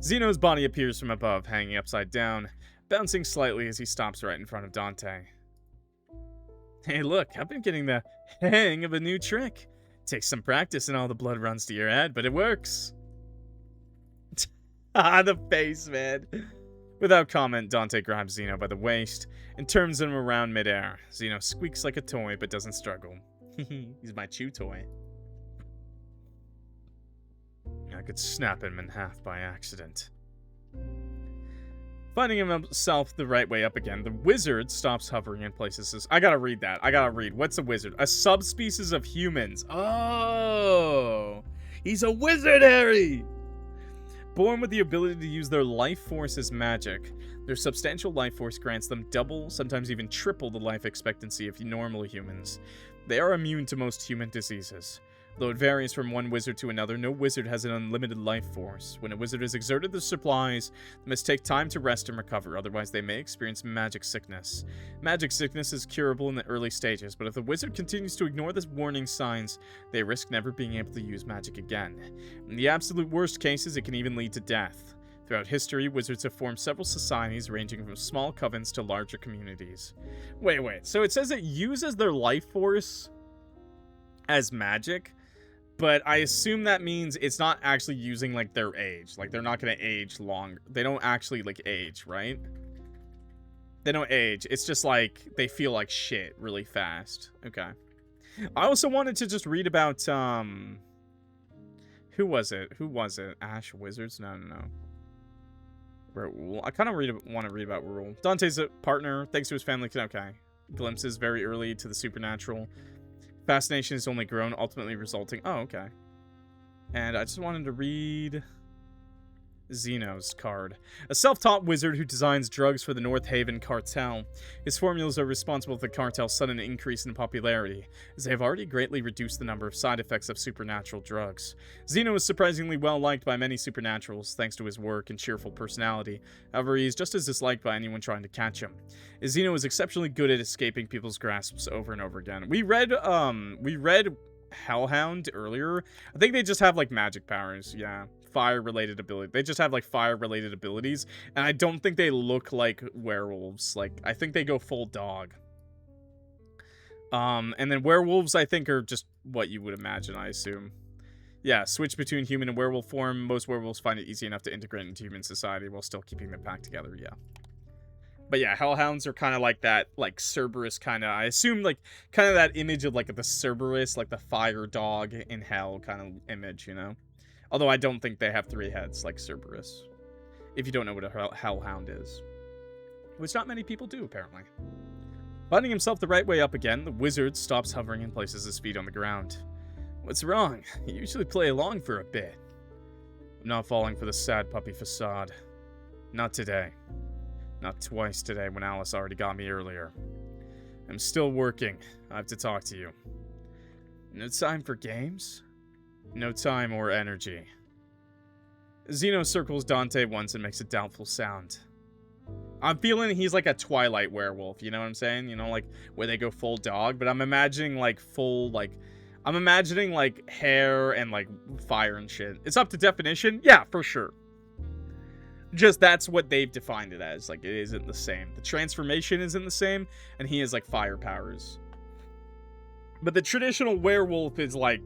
Zeno's body appears from above, hanging upside down, bouncing slightly as he stops right in front of Dante. Hey look, I've been getting the hang of a new trick. Takes some practice and all the blood runs to your head, but it works. The face, man. Without comment, Dante grabs Zeno by the waist and turns him around midair. Zeno squeaks like a toy, but doesn't struggle. He's my chew toy. I could snap him in half by accident. Finding himself the right way up again, the wizard stops hovering in places. I gotta read that. I gotta read. What's a wizard? A subspecies of humans. Oh, he's a wizard, Harry! Born with the ability to use their life force as magic, their substantial life force grants them double, sometimes even triple the life expectancy of normal humans. They are immune to most human diseases. Though it varies from one wizard to another, no wizard has an unlimited life force. When a wizard has exerted their supplies, they must take time to rest and recover, otherwise they may experience magic sickness. Magic sickness is curable in the early stages, but if the wizard continues to ignore the warning signs, they risk never being able to use magic again. In the absolute worst cases, it can even lead to death. Throughout history, wizards have formed several societies ranging from small covens to larger communities. Wait, so it says it uses their life force as magic? But I assume that means it's not actually using, like, their age. Like, they're not going to age long. They don't actually, like, age, right? They don't age. It's just, like, they feel like shit really fast. Okay. I also wanted to just read about, who was it? Ash Wizards? No. Raoul. I kind of want to read about Raoul. Dante's a partner, thanks to his family. Okay. Glimpses very early to the supernatural. Fascination has only grown, ultimately resulting... Oh, okay. And I just wanted to read Zeno's card. A self-taught wizard who designs drugs for the North Haven cartel. His formulas are responsible for the cartel's sudden increase in popularity, as they have already greatly reduced the number of side effects of supernatural drugs. Zeno is surprisingly well liked by many supernaturals, thanks to his work and cheerful personality. However, he is just as disliked by anyone trying to catch him. Zeno is exceptionally good at escaping people's grasps over and over again. We read Hellhound earlier. I think they just have, like, magic powers, yeah. Fire-related ability. They just have, like, fire-related abilities, and I don't think they look like werewolves. Like, I think they go full dog. And then werewolves, I think, are just what you would imagine, I assume. Yeah, switch between human and werewolf form. Most werewolves find it easy enough to integrate into human society while still keeping the pack together, yeah. But yeah, hellhounds are kind of like that, like, Cerberus kind of, I assume, like, kind of that image of, like, the Cerberus, like, the fire dog in hell kind of image, you know? Although I don't think they have 3 heads like Cerberus. If you don't know what a hellhound is. Which not many people do, apparently. Finding himself the right way up again, the wizard stops hovering and places his feet on the ground. What's wrong? You usually play along for a bit. I'm not falling for the sad puppy facade. Not today. Not twice today when Alice already got me earlier. I'm still working. I have to talk to you. No time for games? No time or energy. Zeno circles Dante once and makes a doubtful sound. I'm feeling he's like a Twilight werewolf, you know what I'm saying? You know, like, where they go full dog, but I'm imagining, like, full, like... I'm imagining, like, hair and, like, fire and shit. It's up to definition? Yeah, for sure. Just that's what they've defined it as. Like, it isn't the same. The transformation isn't the same, and he has, like, fire powers. But the traditional werewolf is, like,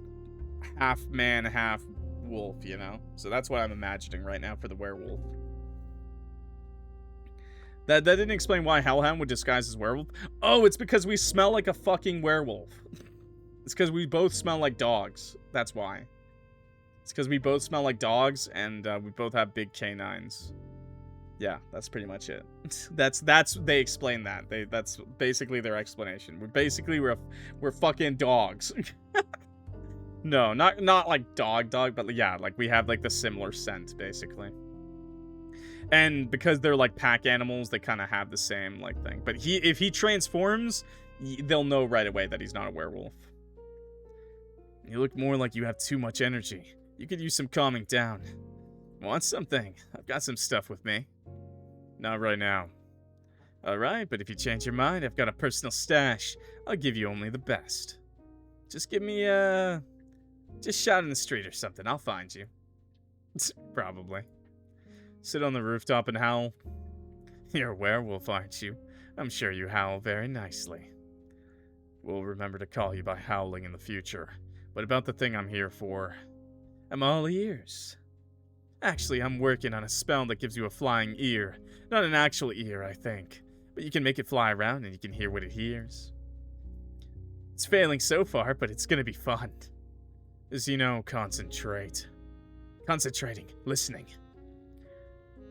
half man, half wolf, you know? So that's what I'm imagining right now for the werewolf. That didn't explain why Hellhound would disguise as werewolf. Oh, it's because we smell like a fucking werewolf. It's because we both smell like dogs. That's why. It's because we both smell like dogs, and we both have big canines. Yeah, that's pretty much it. That's they explain that. That's basically their explanation. We're fucking dogs. No, not like dog, but yeah, like we have like the similar scent basically. And because they're like pack animals, they kind of have the same like thing. But if he transforms, they'll know right away that he's not a werewolf. You look more like you have too much energy. You could use some calming down. Want something? I've got some stuff with me. Not right now. Alright, but if you change your mind, I've got a personal stash. I'll give you only the best. Just give me just shout in the street or something. I'll find you. Probably. Sit on the rooftop and howl. You're a werewolf, aren't you? I'm sure you howl very nicely. We'll remember to call you by howling in the future. But about the thing I'm here for, I'm all ears. Actually, I'm working on a spell that gives you a flying ear. Not an actual ear, I think. But you can make it fly around and you can hear what it hears. It's failing so far, but it's gonna be fun. As you know, concentrate. Concentrating. Listening.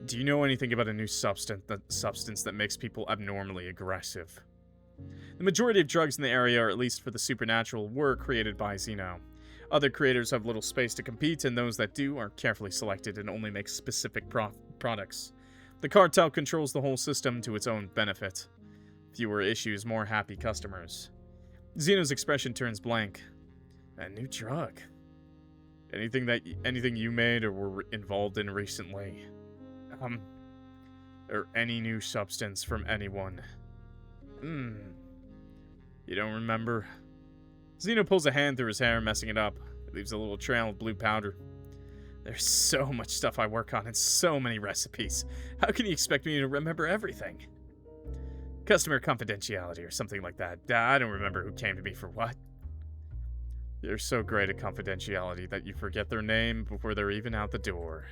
Do you know anything about a new substance that makes people abnormally aggressive? The majority of drugs in the area, or at least for the supernatural, were created by Zeno. Other creators have little space to compete, and those that do are carefully selected and only make specific products. The cartel controls the whole system to its own benefit. Fewer issues, more happy customers. Zeno's expression turns blank. A new drug? Anything you made or were involved in recently? Or any new substance from anyone? You don't remember? Zeno pulls a hand through his hair, messing it up. It leaves a little trail of blue powder. There's so much stuff I work on and so many recipes. How can you expect me to remember everything? Customer confidentiality or something like that. I don't remember who came to me for what. You're so great at confidentiality that you forget their name before they're even out the door.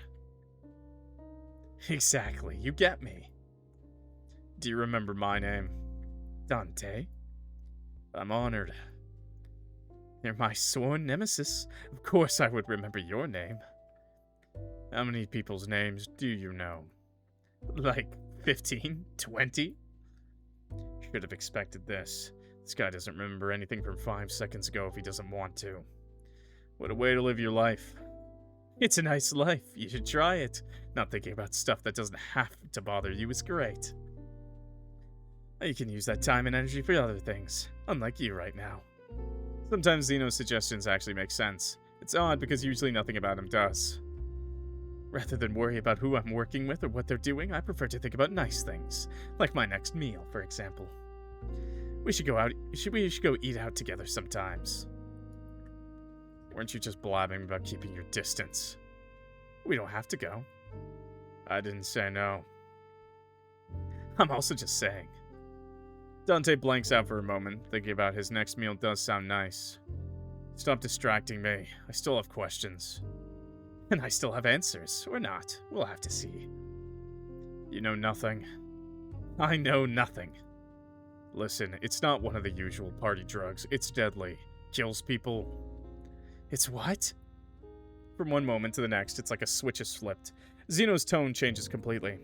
Exactly, you get me. Do you remember my name? Dante? I'm honored. You're my sworn nemesis. Of course I would remember your name. How many people's names do you know? Like 15? 20? Should have expected this. This guy doesn't remember anything from 5 seconds ago if he doesn't want to. What a way to live your life. It's a nice life. You should try it. Not thinking about stuff that doesn't have to bother you is great. You can use that time and energy for other things, unlike you right now. Sometimes Zeno's suggestions actually make sense. It's odd because usually nothing about him does. Rather than worry about who I'm working with or what they're doing, I prefer to think about nice things, like my next meal, for example. We should go eat out together sometimes. Weren't you just blabbing about keeping your distance? We don't have to go. I didn't say no. I'm also just saying. Dante blanks out for a moment, thinking about his next meal does sound nice. Stop distracting me. I still have questions. And I still have answers, or not. We'll have to see. You know nothing. I know nothing. Listen, it's not one of the usual party drugs. It's deadly. Kills people. It's what? From one moment to the next, it's like a switch is flipped. Zeno's tone changes completely.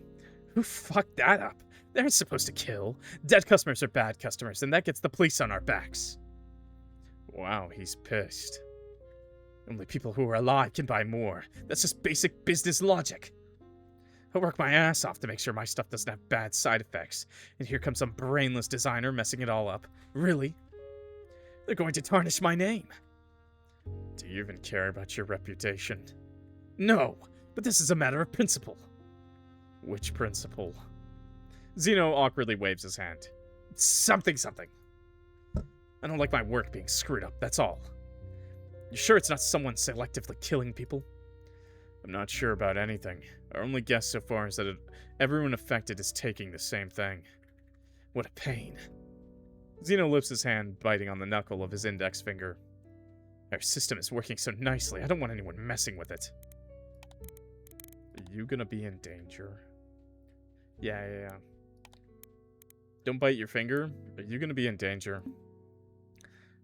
Who fucked that up? They aren't supposed to kill. Dead customers are bad customers, and that gets the police on our backs. Wow, he's pissed. Only people who are alive can buy more. That's just basic business logic. I work my ass off to make sure my stuff doesn't have bad side effects, and here comes some brainless designer messing it all up. Really? They're going to tarnish my name. Do you even care about your reputation? No, but this is a matter of principle. Which principle? Zeno awkwardly waves his hand. Something. I don't like my work being screwed up, that's all. You sure it's not someone selectively killing people? I'm not sure about anything. Our only guess so far is that everyone affected is taking the same thing. What a pain. Zeno lifts his hand, biting on the knuckle of his index finger. Our system is working so nicely, I don't want anyone messing with it. Are you gonna be in danger? Yeah. Don't bite your finger. Are you gonna be in danger?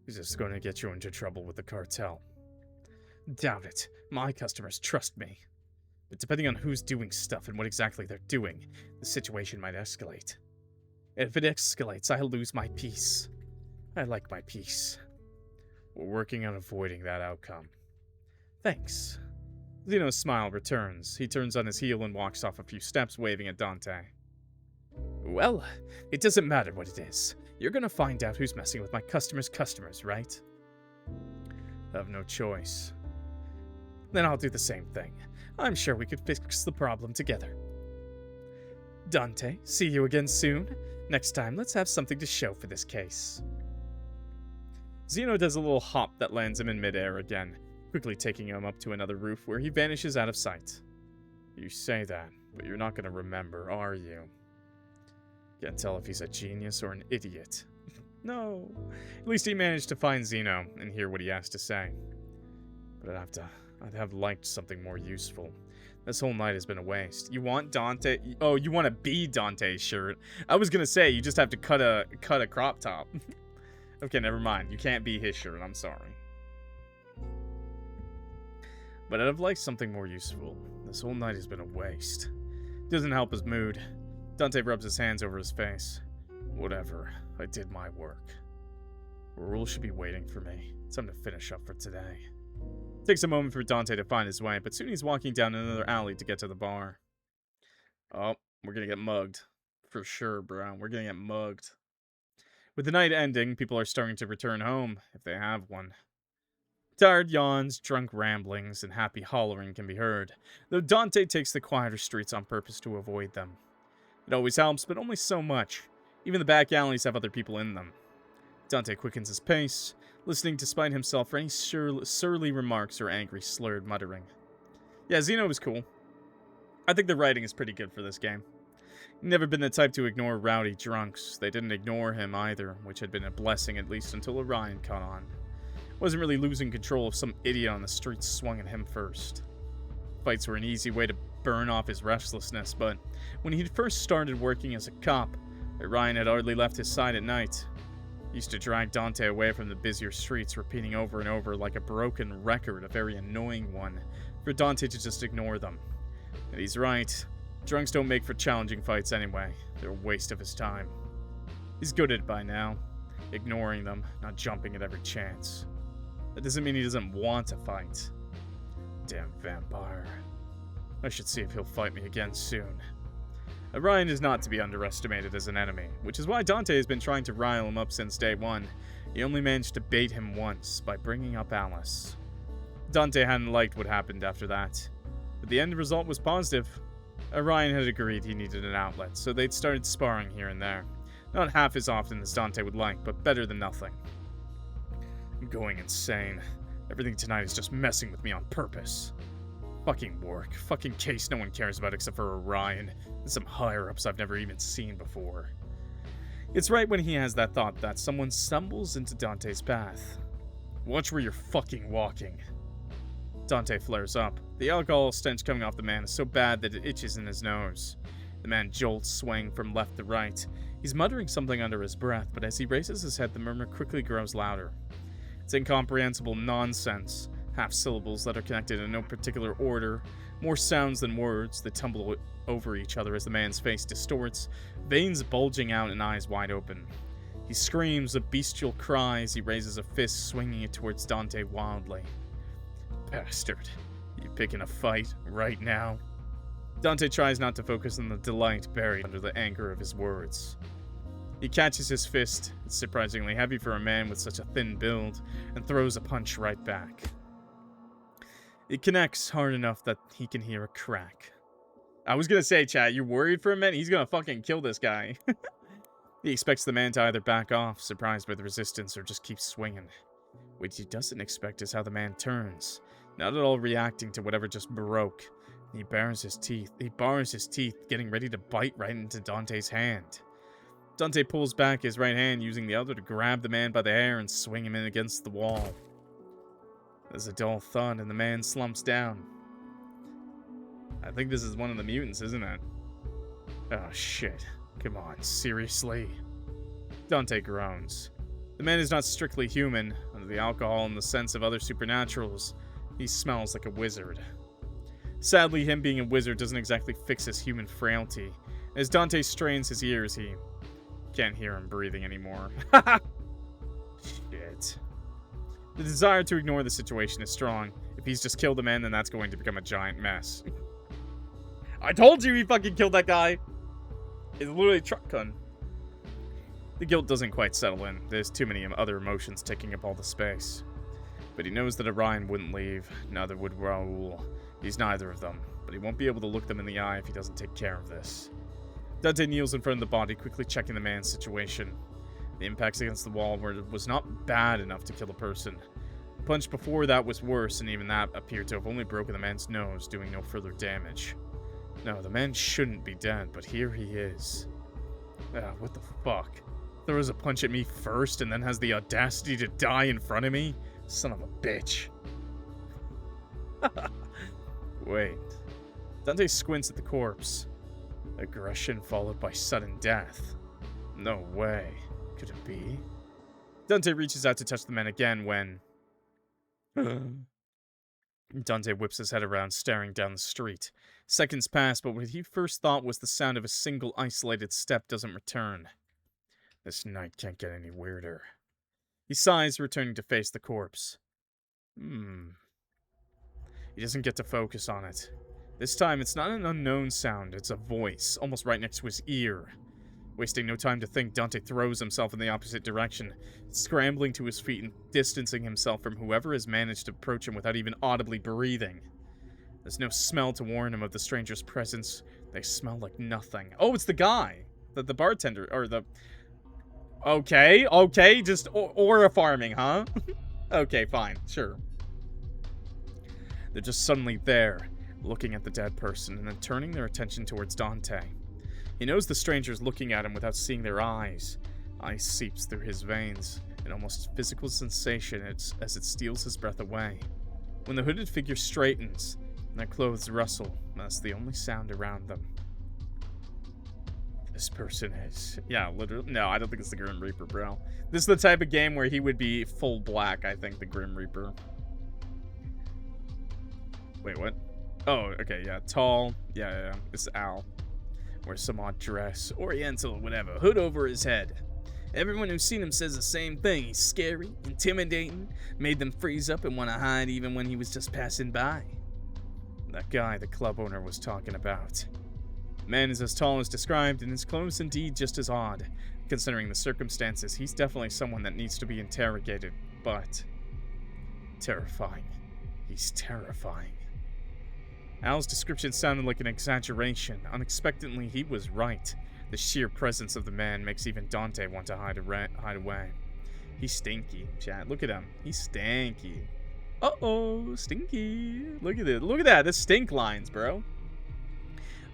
He's just gonna get you into trouble with the cartel. Doubt it. My customers trust me. But depending on who's doing stuff and what exactly they're doing, the situation might escalate. And if it escalates, I'll lose my peace. I like my peace. We're working on avoiding that outcome. Thanks. Zeno's smile returns. He turns on his heel and walks off a few steps, waving at Dante. Well, it doesn't matter what it is. You're gonna find out who's messing with my customers' customers, right? I have no choice. Then I'll do the same thing. I'm sure we could fix the problem together. Dante, see you again soon. Next time, let's have something to show for this case. Zeno does a little hop that lands him in midair again, quickly taking him up to another roof where he vanishes out of sight. You say that, but you're not gonna remember, are you? Can't tell if he's a genius or an idiot. No. At least he managed to find Zeno and hear what he has to say. But I'd have liked something more useful. This whole night has been a waste. You want Dante? Oh, you want to be Dante's shirt? I was gonna say you just have to cut a crop top. Okay, never mind. You can't be his shirt. I'm sorry. But I'd have liked something more useful. This whole night has been a waste. Doesn't help his mood. Dante rubs his hands over his face. Whatever, I did my work. Raoul should be waiting for me. It's time to finish up for today. It takes a moment for Dante to find his way, but soon he's walking down another alley to get to the bar. Oh, we're gonna get mugged. For sure, bro. We're gonna get mugged. With the night ending, people are starting to return home, if they have one. Tired yawns, drunk ramblings, and happy hollering can be heard, though Dante takes the quieter streets on purpose to avoid them. It always helps, but only so much. Even the back alleys have other people in them. Dante quickens his pace, listening despite himself for any surly remarks or angry, slurred muttering. Yeah, Zeno was cool. I think the writing is pretty good for this game. Never been the type to ignore rowdy drunks. They didn't ignore him either, which had been a blessing at least until Orion caught on. Wasn't really losing control if some idiot on the streets swung at him first. Fights were an easy way to burn off his restlessness, but when he'd first started working as a cop, Orion had hardly left his side at night. He used to drag Dante away from the busier streets, repeating over and over like a broken record, a very annoying one, for Dante to just ignore them. And he's right. Drunks don't make for challenging fights anyway. They're a waste of his time. He's good at it by now, ignoring them, not jumping at every chance. That doesn't mean he doesn't want to fight. Damn vampire. I should see if he'll fight me again soon. Orion is not to be underestimated as an enemy, which is why Dante has been trying to rile him up since day one. He only managed to bait him once, by bringing up Alice. Dante hadn't liked what happened after that, but the end result was positive. Orion had agreed he needed an outlet, so they'd started sparring here and there. Not half as often as Dante would like, but better than nothing. I'm going insane. Everything tonight is just messing with me on purpose. Fucking work. Fucking case no one cares about except for Orion and some higher-ups I've never even seen before. It's right when he has that thought that someone stumbles into Dante's path. Watch where you're fucking walking. Dante flares up. The alcohol stench coming off the man is so bad that it itches in his nose. The man jolts, swaying from left to right. He's muttering something under his breath, but as he raises his head, the murmur quickly grows louder. It's incomprehensible nonsense. Half syllables that are connected in no particular order. More sounds than words that tumble over each other as the man's face distorts, veins bulging out and eyes wide open. He screams a bestial cry as he raises a fist, swinging it towards Dante wildly. Bastard. You picking a fight right now? Dante tries not to focus on the delight buried under the anger of his words. He catches his fist, it's surprisingly heavy for a man with such a thin build, and throws a punch right back. It connects hard enough that he can hear a crack. I was gonna say, chat, you're worried for a minute? He's gonna fucking kill this guy. He expects the man to either back off, surprised by the resistance, or just keep swinging. What he doesn't expect is how the man turns, not at all reacting to whatever just broke. He bars his teeth, getting ready to bite right into Dante's hand. Dante pulls back his right hand, using the other to grab the man by the hair and swing him in against the wall. There's a dull thud, and the man slumps down. I think this is one of the mutants, isn't it? Oh, shit. Come on, seriously? Dante groans. The man is not strictly human. Under the alcohol and the sense of other supernaturals, he smells like a wizard. Sadly, him being a wizard doesn't exactly fix his human frailty. As Dante strains his ears, he can't hear him breathing anymore. Shit. The desire to ignore the situation is strong. If he's just killed the man, then that's going to become a giant mess. I told you he fucking killed that guy! It's literally a truck gun. The guilt doesn't quite settle in. There's too many other emotions taking up all the space. But he knows that Orion wouldn't leave, neither would Raoul. He's neither of them, but he won't be able to look them in the eye if he doesn't take care of this. Dante kneels in front of the body, quickly checking the man's situation. The impacts against the wall was not bad enough to kill a person. The punch before that was worse, and even that appeared to have only broken the man's nose, doing no further damage. No, the man shouldn't be dead, but here he is. What the fuck? Throws a punch at me first and then has the audacity to die in front of me? Son of a bitch. Wait. Dante squints at the corpse. Aggression followed by sudden death. No way. Could it be? Dante reaches out to touch the man again when... Dante whips his head around, staring down the street. Seconds pass, but what he first thought was the sound of a single isolated step doesn't return. This night can't get any weirder. He sighs, returning to face the corpse. He doesn't get to focus on it. This time, it's not an unknown sound, it's a voice, almost right next to his ear. Wasting no time to think, Dante throws himself in the opposite direction, scrambling to his feet and distancing himself from whoever has managed to approach him without even audibly breathing. There's no smell to warn him of the stranger's presence. They smell like nothing. Oh, it's the guy! The bartender, or the... Okay, just aura farming, huh? Okay, fine, sure. They're just suddenly there, looking at the dead person, and then turning their attention towards Dante. He knows the stranger's looking at him without seeing their eyes. Ice seeps through his veins, an almost physical sensation as it steals his breath away. When the hooded figure straightens, and their clothes rustle, that's the only sound around them. This person is... Yeah, literally... No, I don't think it's the Grim Reaper, bro. This is the type of game where he would be full black, I think, the Grim Reaper. Wait, what? Oh, okay, yeah. Tall. Yeah. It's Al. Wears some odd dress. Oriental, whatever. Hood over his head. Everyone who's seen him says the same thing. He's scary, intimidating, made them freeze up and want to hide even when he was just passing by. That guy the club owner was talking about. The man is as tall as described, and his clothes indeed just as odd. Considering the circumstances, he's definitely someone that needs to be interrogated, but... terrifying. He's terrifying. Al's description sounded like an exaggeration. Unexpectedly, he was right. The sheer presence of the man makes even Dante want to hide away. He's stinky, chat. Look at him. He's stanky. Uh-oh, stinky. Look at it. Look at that. That's stink lines, bro.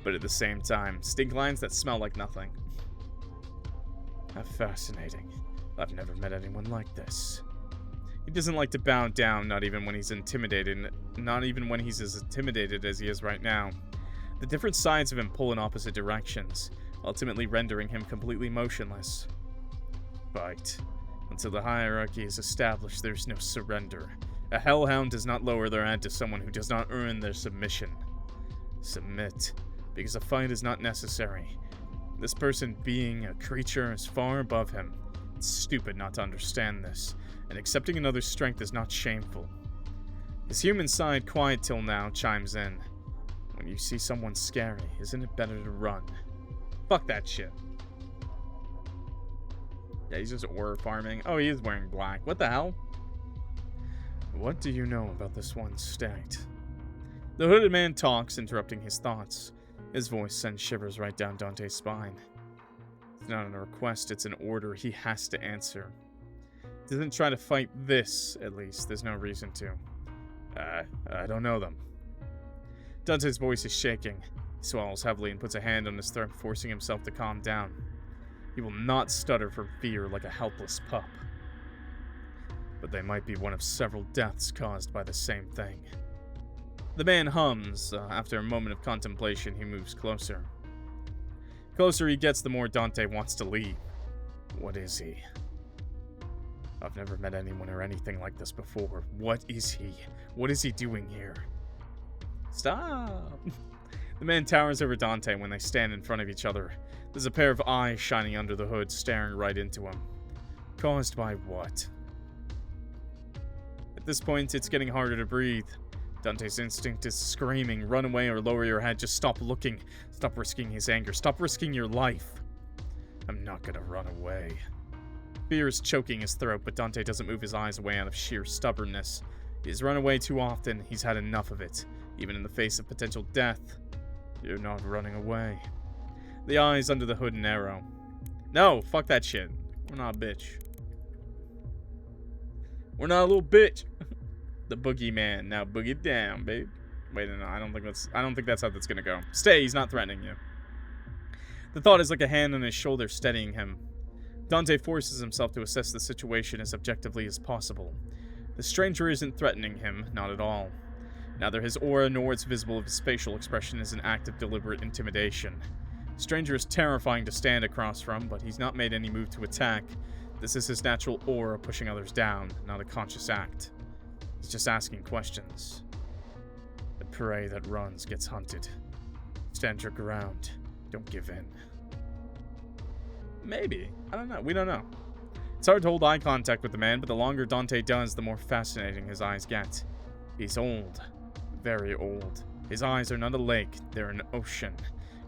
But at the same time, stink lines that smell like nothing. How fascinating. I've never met anyone like this. He doesn't like to bow down, not even when he's intimidated, not even when he's as intimidated as he is right now. The different sides of him pull in opposite directions, ultimately rendering him completely motionless. But until the hierarchy is established, there's no surrender. A hellhound does not lower their hand to someone who does not earn their submission. Submit, because a fight is not necessary. This person being a creature is far above him. It's stupid not to understand this, and accepting another's strength is not shameful. His human side, quiet till now, chimes in. When you see someone scary, isn't it better to run? Fuck that shit. Yeah, he's just aura farming. Oh, he is wearing black. What the hell? What do you know about this one state? The hooded man talks, interrupting his thoughts. His voice sends shivers right down Dante's spine. It's not a request, it's an order he has to answer. He doesn't try to fight this, at least. There's no reason to. I don't know them. Dante's voice is shaking. He swallows heavily and puts a hand on his throat, forcing himself to calm down. He will not stutter from fear like a helpless pup. But they might be one of several deaths caused by the same thing. The man hums. After a moment of contemplation, he moves closer. The closer he gets, the more Dante wants to leave. What is he? I've never met anyone or anything like this before. What is he? What is he doing here? Stop! The man towers over Dante when they stand in front of each other. There's a pair of eyes shining under the hood, staring right into him. Caused by what? At this point, it's getting harder to breathe. Dante's instinct is screaming, run away or lower your head, just stop looking. Stop risking his anger, stop risking your life. I'm not gonna run away. Fear is choking his throat, but Dante doesn't move his eyes away out of sheer stubbornness. He's run away too often, he's had enough of it, even in the face of potential death. You're not running away. The eyes under the hood narrow. No, fuck that shit. We're not a bitch. We're not a little bitch. The boogeyman. Now boogie down, babe. Wait, no, I don't think that's how that's gonna go. Stay, he's not threatening you. The thought is like a hand on his shoulder steadying him. Dante forces himself to assess the situation as objectively as possible. The stranger isn't threatening him, not at all. Neither his aura nor its visible facial expression is an act of deliberate intimidation. The stranger is terrifying to stand across from, but he's not made any move to attack. This is his natural aura pushing others down, not a conscious act. He's just asking questions. prey that runs gets hunted. Stand your ground. Don't give in. Maybe. I don't know. We don't know. It's hard to hold eye contact with the man, but the longer Dante does, the more fascinating his eyes get. He's old. Very old. His eyes are not a lake, they're an ocean.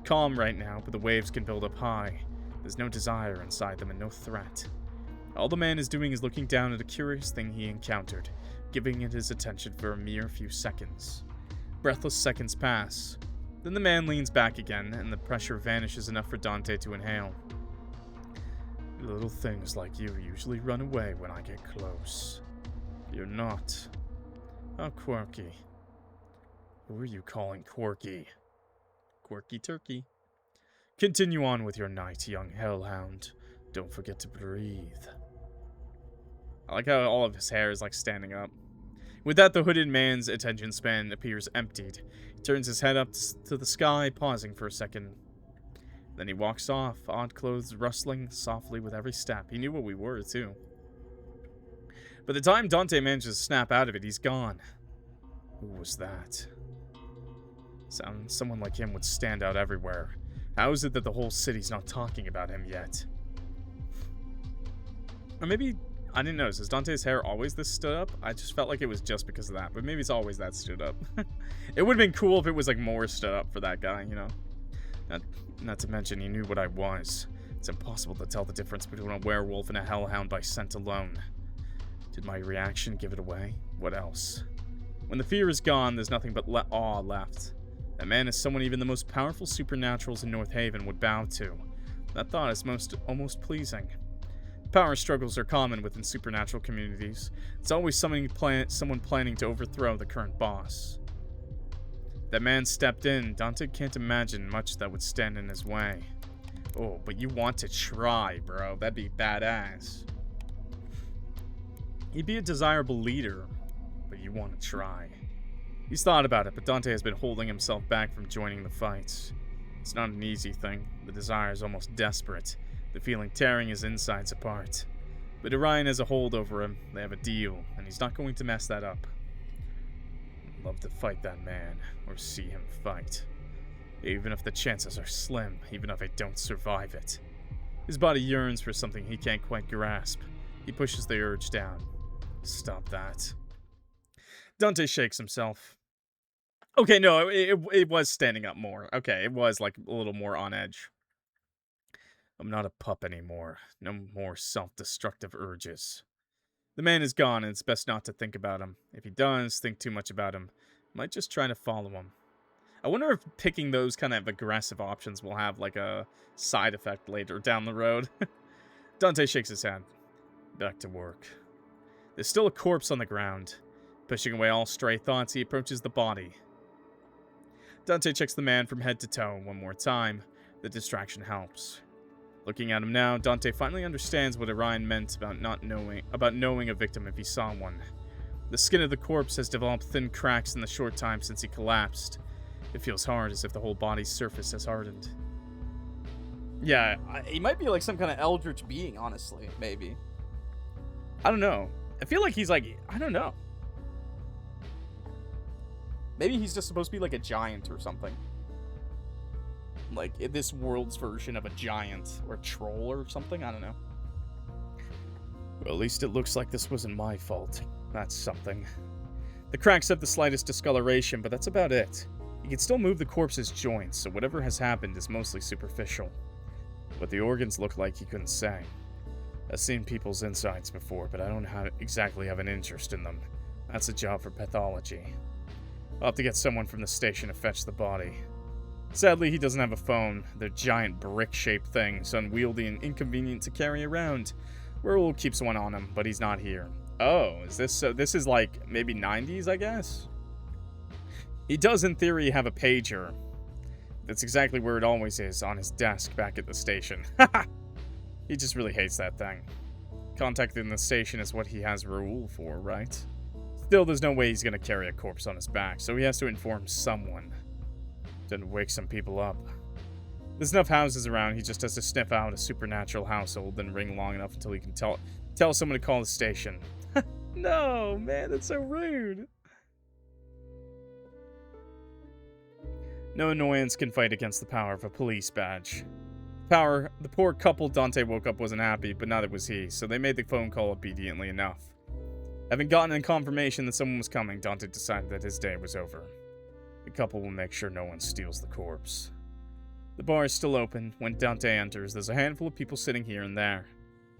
Calm right now, but the waves can build up high. There's no desire inside them and no threat. All the man is doing is looking down at a curious thing he encountered, giving it his attention for a mere few seconds. Breathless seconds pass. Then the man leans back again, and the pressure vanishes enough for Dante to inhale. Little things like you usually run away when I get close. You're not. How quirky. Who are you calling quirky? Quirky turkey. Continue on with your night, young hellhound. Don't forget to breathe. I like how all of his hair is like standing up. With that, the hooded man's attention span appears emptied. He turns his head up to the sky, pausing for a second. Then he walks off, odd clothes rustling softly with every step. He knew what we were, too. By the time Dante manages to snap out of it, he's gone. Who was that? Someone like him would stand out everywhere. How is it that the whole city's not talking about him yet? Or maybe, I didn't notice, is Dante's hair always this stood up? I just felt like it was just because of that, but maybe it's always that stood up. It would have been cool if it was like more stood up for that guy, you know? Not to mention, he knew what I was. It's impossible to tell the difference between a werewolf and a hellhound by scent alone. Did my reaction give it away? What else? When the fear is gone, there's nothing but awe left. That man is someone even the most powerful supernaturals in North Haven would bow to. That thought is almost pleasing. Power struggles are common within supernatural communities. It's always someone planning to overthrow the current boss. That man stepped in. Dante can't imagine much that would stand in his way. Oh, but you want to try, bro. That'd be badass. He'd be a desirable leader, but you want to try. He's thought about it, but Dante has been holding himself back from joining the fights. It's not an easy thing. The desire is almost desperate, the feeling tearing his insides apart. But Orion has a hold over him. They have a deal, and he's not going to mess that up. I'd love to fight that man, or see him fight. Even if the chances are slim, even if I don't survive it. His body yearns for something he can't quite grasp. He pushes the urge down. Stop that. Dante shakes himself. Okay, no, it was standing up more. Okay, it was like a little more on edge. I'm not a pup anymore. No more self-destructive urges. The man is gone, and it's best not to think about him. If he does think too much about him, might just try to follow him. I wonder if picking those kind of aggressive options will have like a side effect later down the road. Dante shakes his head. Back to work. There's still a corpse on the ground. Pushing away all stray thoughts, he approaches the body. Dante checks the man from head to toe one more time. The distraction helps. Looking at him now, Dante finally understands what Orion meant about knowing a victim if he saw one. The skin of the corpse has developed thin cracks in the short time since he collapsed. It feels hard, as if the whole body's surface has hardened. Yeah, he might be like some kind of eldritch being, honestly, maybe. I don't know. I feel like he's like, I don't know. Maybe he's just supposed to be like a giant or something. Like this world's version of a giant or a troll or something. I don't know. Well, at least it looks like this wasn't my fault. That's something. The cracks have the slightest discoloration, but that's about it. You can still move the corpse's joints, so whatever has happened is mostly superficial. What the organs look like, he couldn't say. I've seen people's insides before, but I don't exactly have an interest in them. That's a job for pathology. I'll have to get someone from the station to fetch the body. Sadly, he doesn't have a phone. They're giant brick-shaped things, unwieldy and inconvenient to carry around. Raoul keeps one on him, but he's not here. Oh, is this so? This is like maybe 90s, I guess? He does, in theory, have a pager. That's exactly where it always is, on his desk back at the station. He just really hates that thing. Contacting the station is what he has Raoul for, right? Still, there's no way he's gonna carry a corpse on his back, so he has to inform someone. Then wake some people up. There's enough houses around, he just has to sniff out a supernatural household, then ring long enough until he can tell someone to call the station. No, man, that's so rude. No annoyance can fight against the power of a police badge. The poor couple Dante woke up wasn't happy, but neither was he, so they made the phone call obediently enough. Having gotten confirmation that someone was coming, Dante decided that his day was over. The couple will make sure no one steals the corpse. The bar is still open. When Dante enters, there's a handful of people sitting here and there.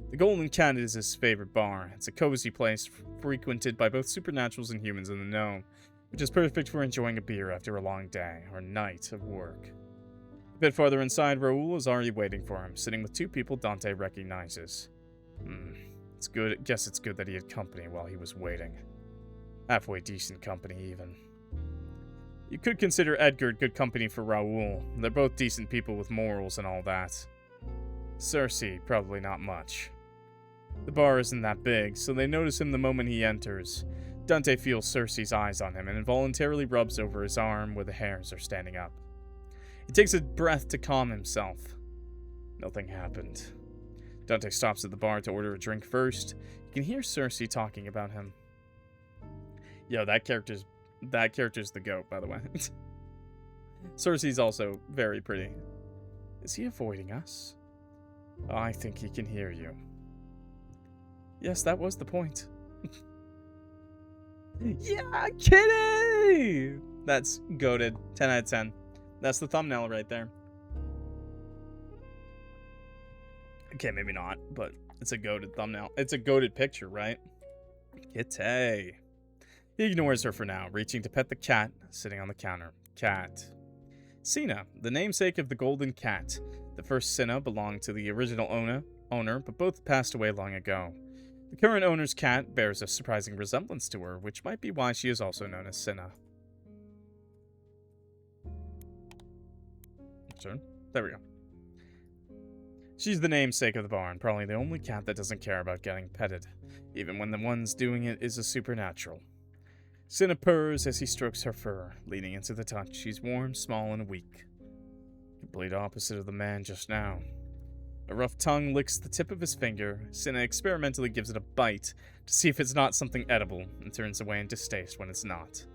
The Golden Cat is his favorite bar. It's a cozy place frequented by both supernaturals and humans in the know, which is perfect for enjoying a beer after a long day or night of work. A bit farther inside, Raoul is already waiting for him, sitting with two people Dante recognizes. It's good. Guess it's good that he had company while he was waiting. Halfway decent company, even. You could consider Edgar good company for Raoul. They're both decent people with morals and all that. Cersei, probably not much. The bar isn't that big, so they notice him the moment he enters. Dante feels Cersei's eyes on him and involuntarily rubs over his arm where the hairs are standing up. He takes a breath to calm himself. Nothing happened. Dante stops at the bar to order a drink first. You can hear Cersei talking about him. Yo, that character's the GOAT, by the way. Cersei's also very pretty. Is he avoiding us? I think he can hear you. Yes, that was the point. Yeah, kitty! That's goated. 10 out of 10. That's the thumbnail right there. Okay, maybe not, but it's a goated thumbnail. It's a goated picture, right? Kitty. He ignores her for now, reaching to pet the cat sitting on the counter. Cat. Zeno, the namesake of the Golden Cat. The first Zeno belonged to the original owner, but both passed away long ago. The current owner's cat bears a surprising resemblance to her, which might be why she is also known as Zeno. Sure. There we go. She's the namesake of the barn, probably the only cat that doesn't care about getting petted, even when the one's doing it is a supernatural. Zeno purrs as he strokes her fur, leaning into the touch. She's warm, small, and weak. Complete opposite of the man just now. A rough tongue licks the tip of his finger. Zeno experimentally gives it a bite to see if it's not something edible, and turns away in distaste when it's not.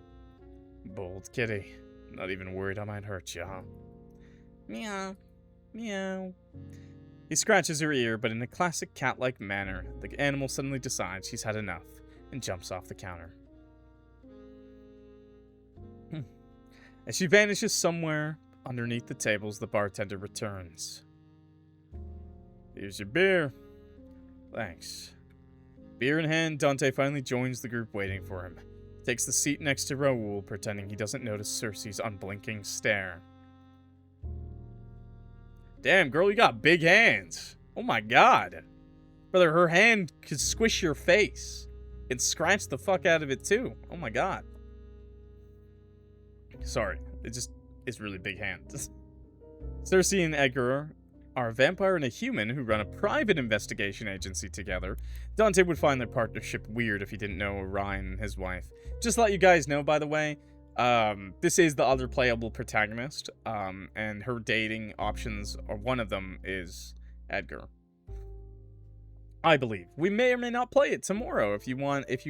Bold kitty. Not even worried I might hurt you, huh? Meow. Meow. He scratches her ear, but in a classic cat-like manner, the animal suddenly decides she's had enough, and jumps off the counter. As she vanishes somewhere underneath the tables, the bartender returns. Here's your beer. Thanks. Beer in hand, Dante finally joins the group waiting for him. Takes the seat next to Raoul, pretending he doesn't notice Cersei's unblinking stare. Damn, girl, you got big hands. Oh my god. Brother, her hand could squish your face. And scratch the fuck out of it too. Oh my god. Sorry, it's really big hands. Cersei and Edgar are a vampire and a human who run a private investigation agency together. Dante would find their partnership weird if he didn't know Orion and his wife. Just to let you guys know, by the way, this is the other playable protagonist, and her dating options, or one of them, is Edgar. I believe. We may or may not play it tomorrow if you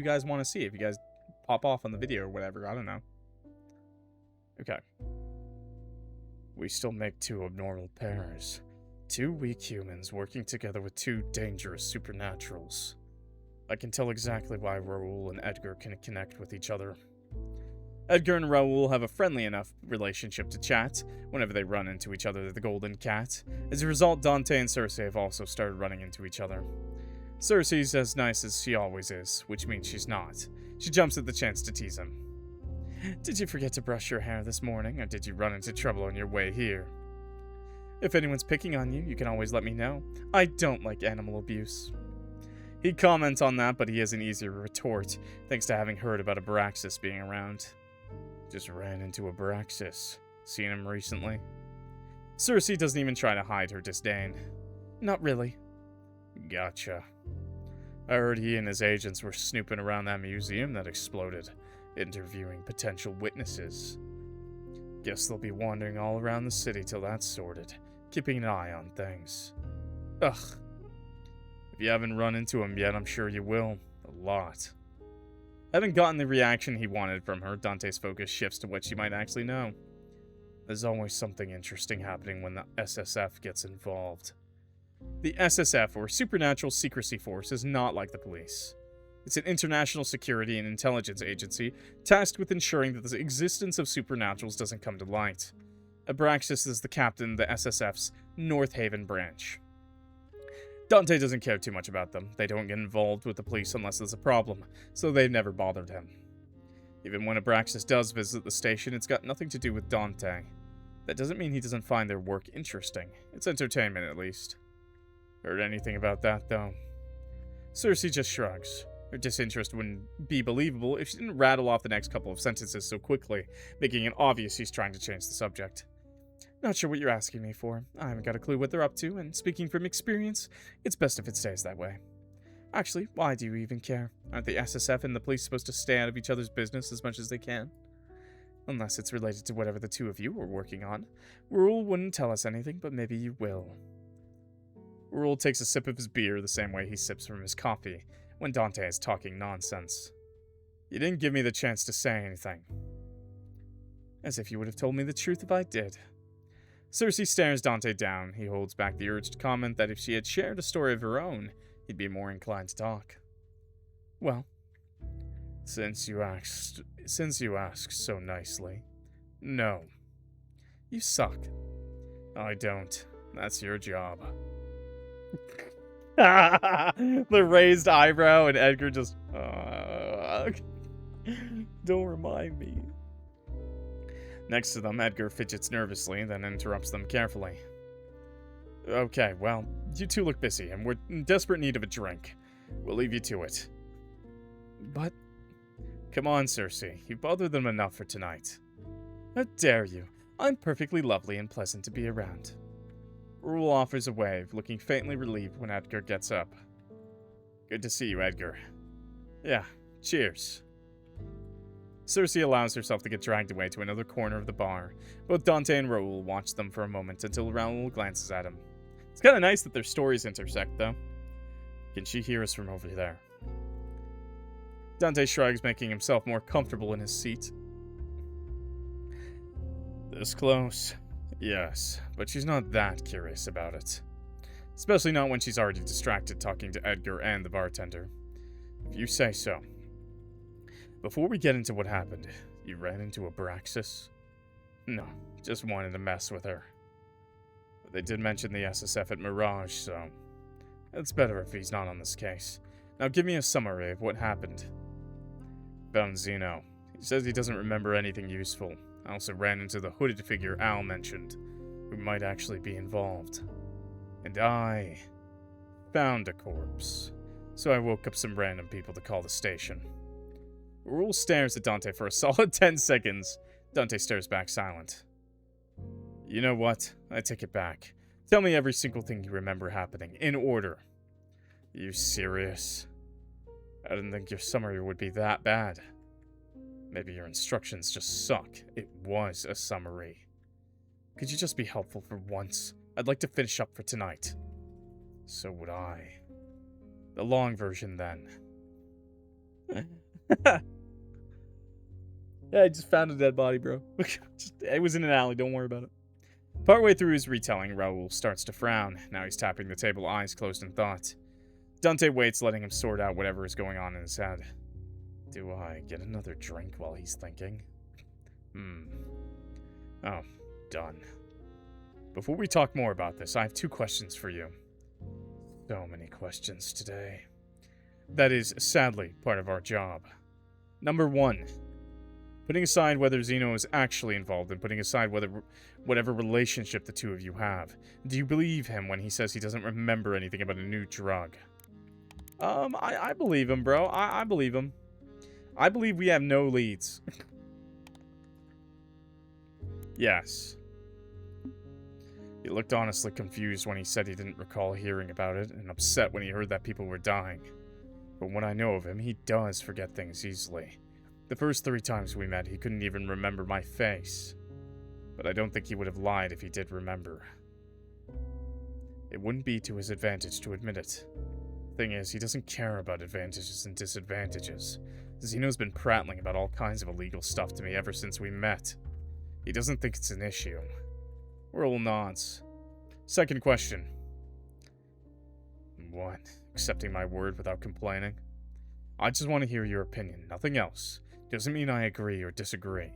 guys want to see, if you guys pop off on the video or whatever, I don't know. Okay. We still make two abnormal pairs. Two weak humans working together with two dangerous supernaturals. I can tell exactly why Raoul and Edgar can connect with each other. Edgar and Raoul have a friendly enough relationship to chat whenever they run into each other at the Golden Cat. As a result, Dante and Cersei have also started running into each other. Cersei's as nice as she always is, which means she's not. She jumps at the chance to tease him. Did you forget to brush your hair this morning, or did you run into trouble on your way here? If anyone's picking on you, you can always let me know. I don't like animal abuse. He'd comment on that, but he has an easier retort, thanks to having heard about Abraxas being around. Just ran into Abraxas. Seen him recently? Cersei doesn't even try to hide her disdain. Not really. Gotcha. I heard he and his agents were snooping around that museum that exploded, interviewing potential witnesses. Guess they'll be wandering all around the city till that's sorted, keeping an eye on things. Ugh. If you haven't run into him yet, I'm sure you will. A lot. Having gotten the reaction he wanted from her, Dante's focus shifts to what she might actually know. There's always something interesting happening when the SSF gets involved. The SSF, or Supernatural Secrecy Force, is not like the police. It's an international security and intelligence agency tasked with ensuring that the existence of supernaturals doesn't come to light. Abraxas is the captain of the SSF's North Haven branch. Dante doesn't care too much about them. They don't get involved with the police unless there's a problem, so they've never bothered him. Even when Abraxas does visit the station, it's got nothing to do with Dante. That doesn't mean he doesn't find their work interesting. It's entertainment, at least. Heard anything about that, though? Cersei just shrugs. Her disinterest wouldn't be believable if she didn't rattle off the next couple of sentences so quickly, making it obvious she's trying to change the subject. Not sure what you're asking me for. I haven't got a clue what they're up to, and speaking from experience, it's best if it stays that way. Actually, why do you even care? Aren't the SSF and the police supposed to stay out of each other's business as much as they can? Unless it's related to whatever the two of you are working on. Raoul wouldn't tell us anything, but maybe you will. Raoul takes a sip of his beer the same way he sips from his coffee when Dante is talking nonsense. You didn't give me the chance to say anything. As if you would have told me the truth if I did. Cersei stares Dante down. He holds back the urge to comment that if she had shared a story of her own, he'd be more inclined to talk. Well, since you ask so nicely, no. You suck. I don't. That's your job. The raised eyebrow and Edgar just, don't remind me. Next to them, Edgar fidgets nervously, then interrupts them carefully. Okay, well, you two look busy, and we're in desperate need of a drink. We'll leave you to it. But, come on, Cersei, you've bothered them enough for tonight. How dare you? I'm perfectly lovely and pleasant to be around. Raoul offers a wave, looking faintly relieved when Edgar gets up. Good to see you, Edgar. Yeah, cheers. Cersei allows herself to get dragged away to another corner of the bar. Both Dante and Raoul watch them for a moment until Raoul glances at him. It's kind of nice that their stories intersect, though. Can she hear us from over there? Dante shrugs, making himself more comfortable in his seat. This close? Yes, but she's not that curious about it. Especially not when she's already distracted talking to Edgar and the bartender. If you say so. Before we get into what happened, you ran into Abraxas? No, just wanted to mess with her. But they did mention the SSF at Mirage, so it's better if he's not on this case. Now give me a summary of what happened. Found Zeno. He says he doesn't remember anything useful. I also ran into the hooded figure Al mentioned, who might actually be involved. And I found a corpse, so I woke up some random people to call the station. Raoul stares at Dante for a solid 10 seconds. Dante stares back silent. You know what? I take it back. Tell me every single thing you remember happening, in order. You serious? I didn't think your summary would be that bad. Maybe your instructions just suck. It was a summary. Could you just be helpful for once? I'd like to finish up for tonight. So would I. The long version, then. Yeah, I just found a dead body, bro. It was in an alley, don't worry about it. Partway through his retelling, Raoul starts to frown. Now he's tapping the table, eyes closed in thought. Dante waits, letting him sort out whatever is going on in his head. Do I get another drink while he's thinking? Oh, done. Before we talk more about this, I have 2 questions for you. So many questions today. That is, sadly, part of our job. Number 1. Putting aside whether Zeno is actually involved and putting aside whatever relationship the two of you have, do you believe him when he says he doesn't remember anything about a new drug? I believe him, bro. I believe him. I believe we have no leads. Yes. He looked honestly confused when he said he didn't recall hearing about it, and upset when he heard that people were dying. But when I know of him, he does forget things easily. The first 3 times we met, he couldn't even remember my face. But I don't think he would have lied if he did remember. It wouldn't be to his advantage to admit it. Thing is, he doesn't care about advantages and disadvantages. Zeno's been prattling about all kinds of illegal stuff to me ever since we met. He doesn't think it's an issue. Raoul nods. Second question. What? Accepting my word without complaining? I just want to hear your opinion, nothing else. Doesn't mean I agree or disagree.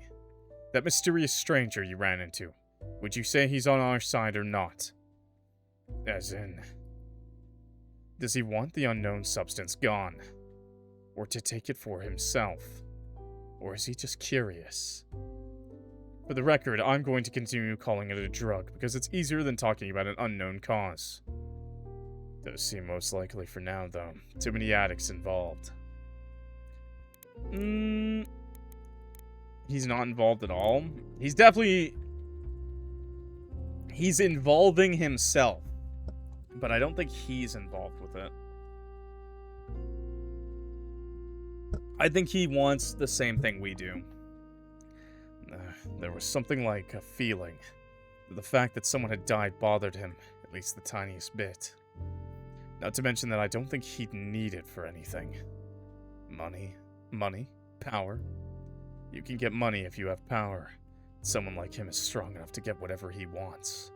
That mysterious stranger you ran into, would you say he's on our side or not? As in, does he want the unknown substance gone? Or to take it for himself? Or is he just curious? For the record, I'm going to continue calling it a drug, because it's easier than talking about an unknown cause. Does seem most likely for now, though. Too many addicts involved. He's not involved at all. He's definitely... He's involving himself. But I don't think he's involved with it. I think he wants the same thing we do. There was something like a feeling. The fact that someone had died bothered him, at least the tiniest bit. Not to mention that I don't think he'd need it for anything. Money, power. You can get money if you have power. Someone like him is strong enough to get whatever he wants.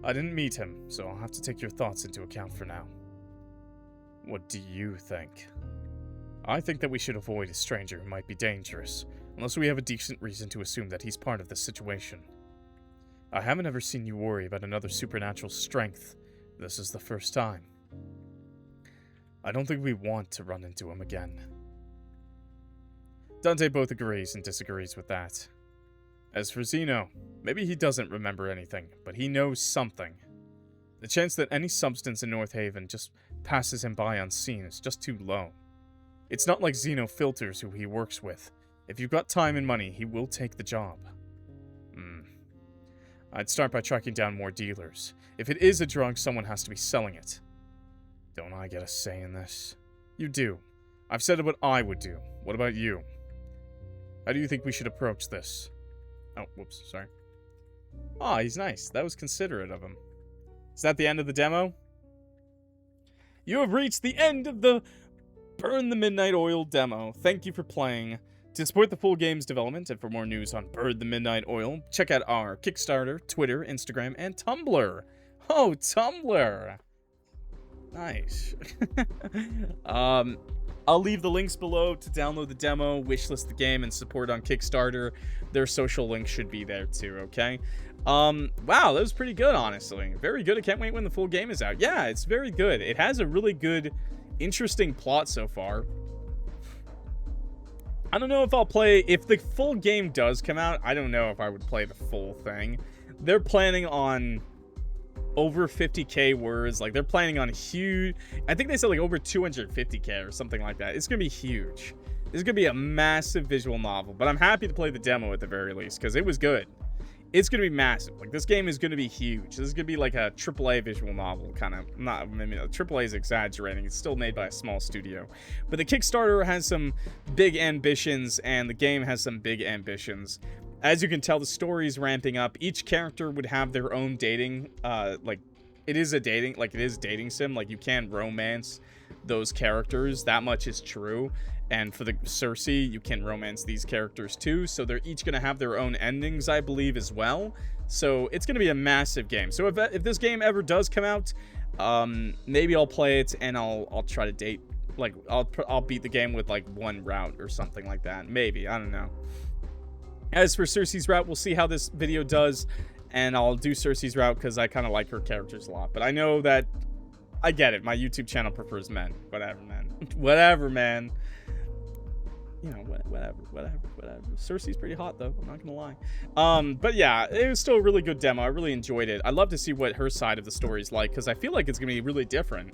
I didn't meet him, so I'll have to take your thoughts into account for now. What do you think? I think that we should avoid a stranger who might be dangerous, unless we have a decent reason to assume that he's part of this situation. I haven't ever seen you worry about another supernatural strength. This is the first time. I don't think we want to run into him again. Dante both agrees and disagrees with that. As for Zeno, maybe he doesn't remember anything, but he knows something. The chance that any substance in North Haven just passes him by unseen is just too low. It's not like Zeno filters who he works with. If you've got time and money, he will take the job. I'd start by tracking down more dealers. If it is a drug, someone has to be selling it. Don't I get a say in this? You do. I've said what I would do. What about you? How do you think we should approach this? Oh, whoops, sorry. Aw, he's nice. That was considerate of him. Is that the end of the demo? You have reached the end of the Burn the Midnight Oil demo. Thank you for playing. To support the full game's development and for more news on Burn the Midnight Oil, check out our Kickstarter, Twitter, Instagram, and Tumblr. Oh, Tumblr! Nice. I'll leave the links below to download the demo, wishlist the game, and support on Kickstarter. Their social links should be there too, okay? Wow, that was pretty good, honestly. Very good. I can't wait when the full game is out. Yeah, it's very good. It has a really good, interesting plot so far. I don't know if I'll play... If the full game does come out, I don't know if I would play the full thing. They're planning on over 50k words. Like, they're planning on huge... I think they said, like, over 250k or something like that. It's gonna be huge. This is gonna be a massive visual novel. But I'm happy to play the demo at the very least, because it was good. It's gonna be massive. Like, this game is gonna be huge. This is gonna be like a AAA visual novel, kind of. Not, I mean, AAA is exaggerating. It's still made by a small studio. But the Kickstarter has some big ambitions, and the game has some big ambitions. As you can tell, the story is ramping up. Each character would have their own dating, like, it is dating sim. Like, you can romance those characters. That much is true. And for the Cersei, you can romance these characters too. So they're each going to have their own endings, I believe, as well. So it's going to be a massive game. So if this game ever does come out, maybe I'll play it and I'll try to date. Like, I'll beat the game with, like, one route or something like that. Maybe. I don't know. As for Cersei's route, we'll see how this video does. And I'll do Cersei's route because I kind of like her characters a lot. But I know that... I get it. My YouTube channel prefers men. Whatever, man. Whatever, man. You know, whatever. Cersei's pretty hot, though. I'm not gonna lie. But yeah, it was still a really good demo. I really enjoyed it. I'd love to see what her side of the story is like, because I feel like it's gonna be really different.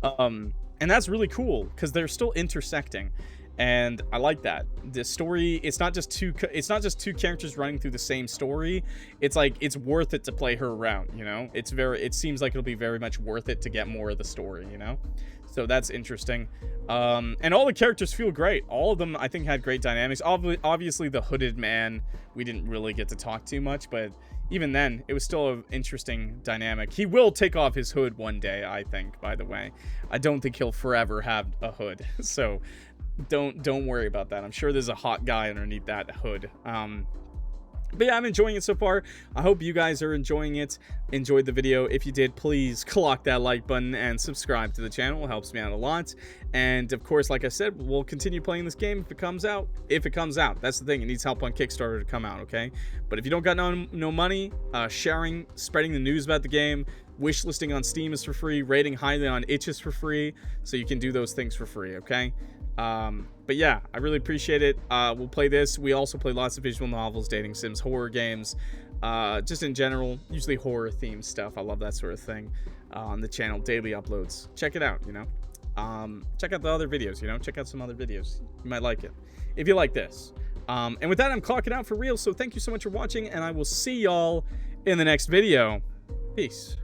And that's really cool, because they're still intersecting. And I like that. The story, it's not just two characters running through the same story. It's like, it's worth it to play her around, you know? It seems like it'll be very much worth it to get more of the story, you know? So that's interesting. And all the characters feel great. All of them, I think, had great dynamics. Obviously, the hooded man, we didn't really get to talk too much, but even then, it was still an interesting dynamic. He will take off his hood one day, I think, by the way. I don't think he'll forever have a hood. So don't worry about that. I'm sure there's a hot guy underneath that hood. But yeah, I'm enjoying it so far. I hope you guys are enjoying it. Enjoyed the video. If you did, please clock that like button and subscribe to the channel. It helps me out a lot. And of course, like I said, we'll continue playing this game if it comes out. If it comes out. That's the thing. It needs help on Kickstarter to come out, okay? But if you don't got no money, sharing, spreading the news about the game, wish listing on Steam is for free, rating highly on itch is for free, so you can do those things for free, okay? But yeah, I really appreciate it. We'll play this. We also play lots of visual novels, dating sims, horror games, just in general, usually horror themed stuff. I love that sort of thing. On the channel, daily uploads. Check it out, you know. Check out the other videos, you know. Check out some other videos. You might like it if you like this. And with that, I'm clocking out for real. So thank you so much for watching, and I will see y'all in the next video. Peace.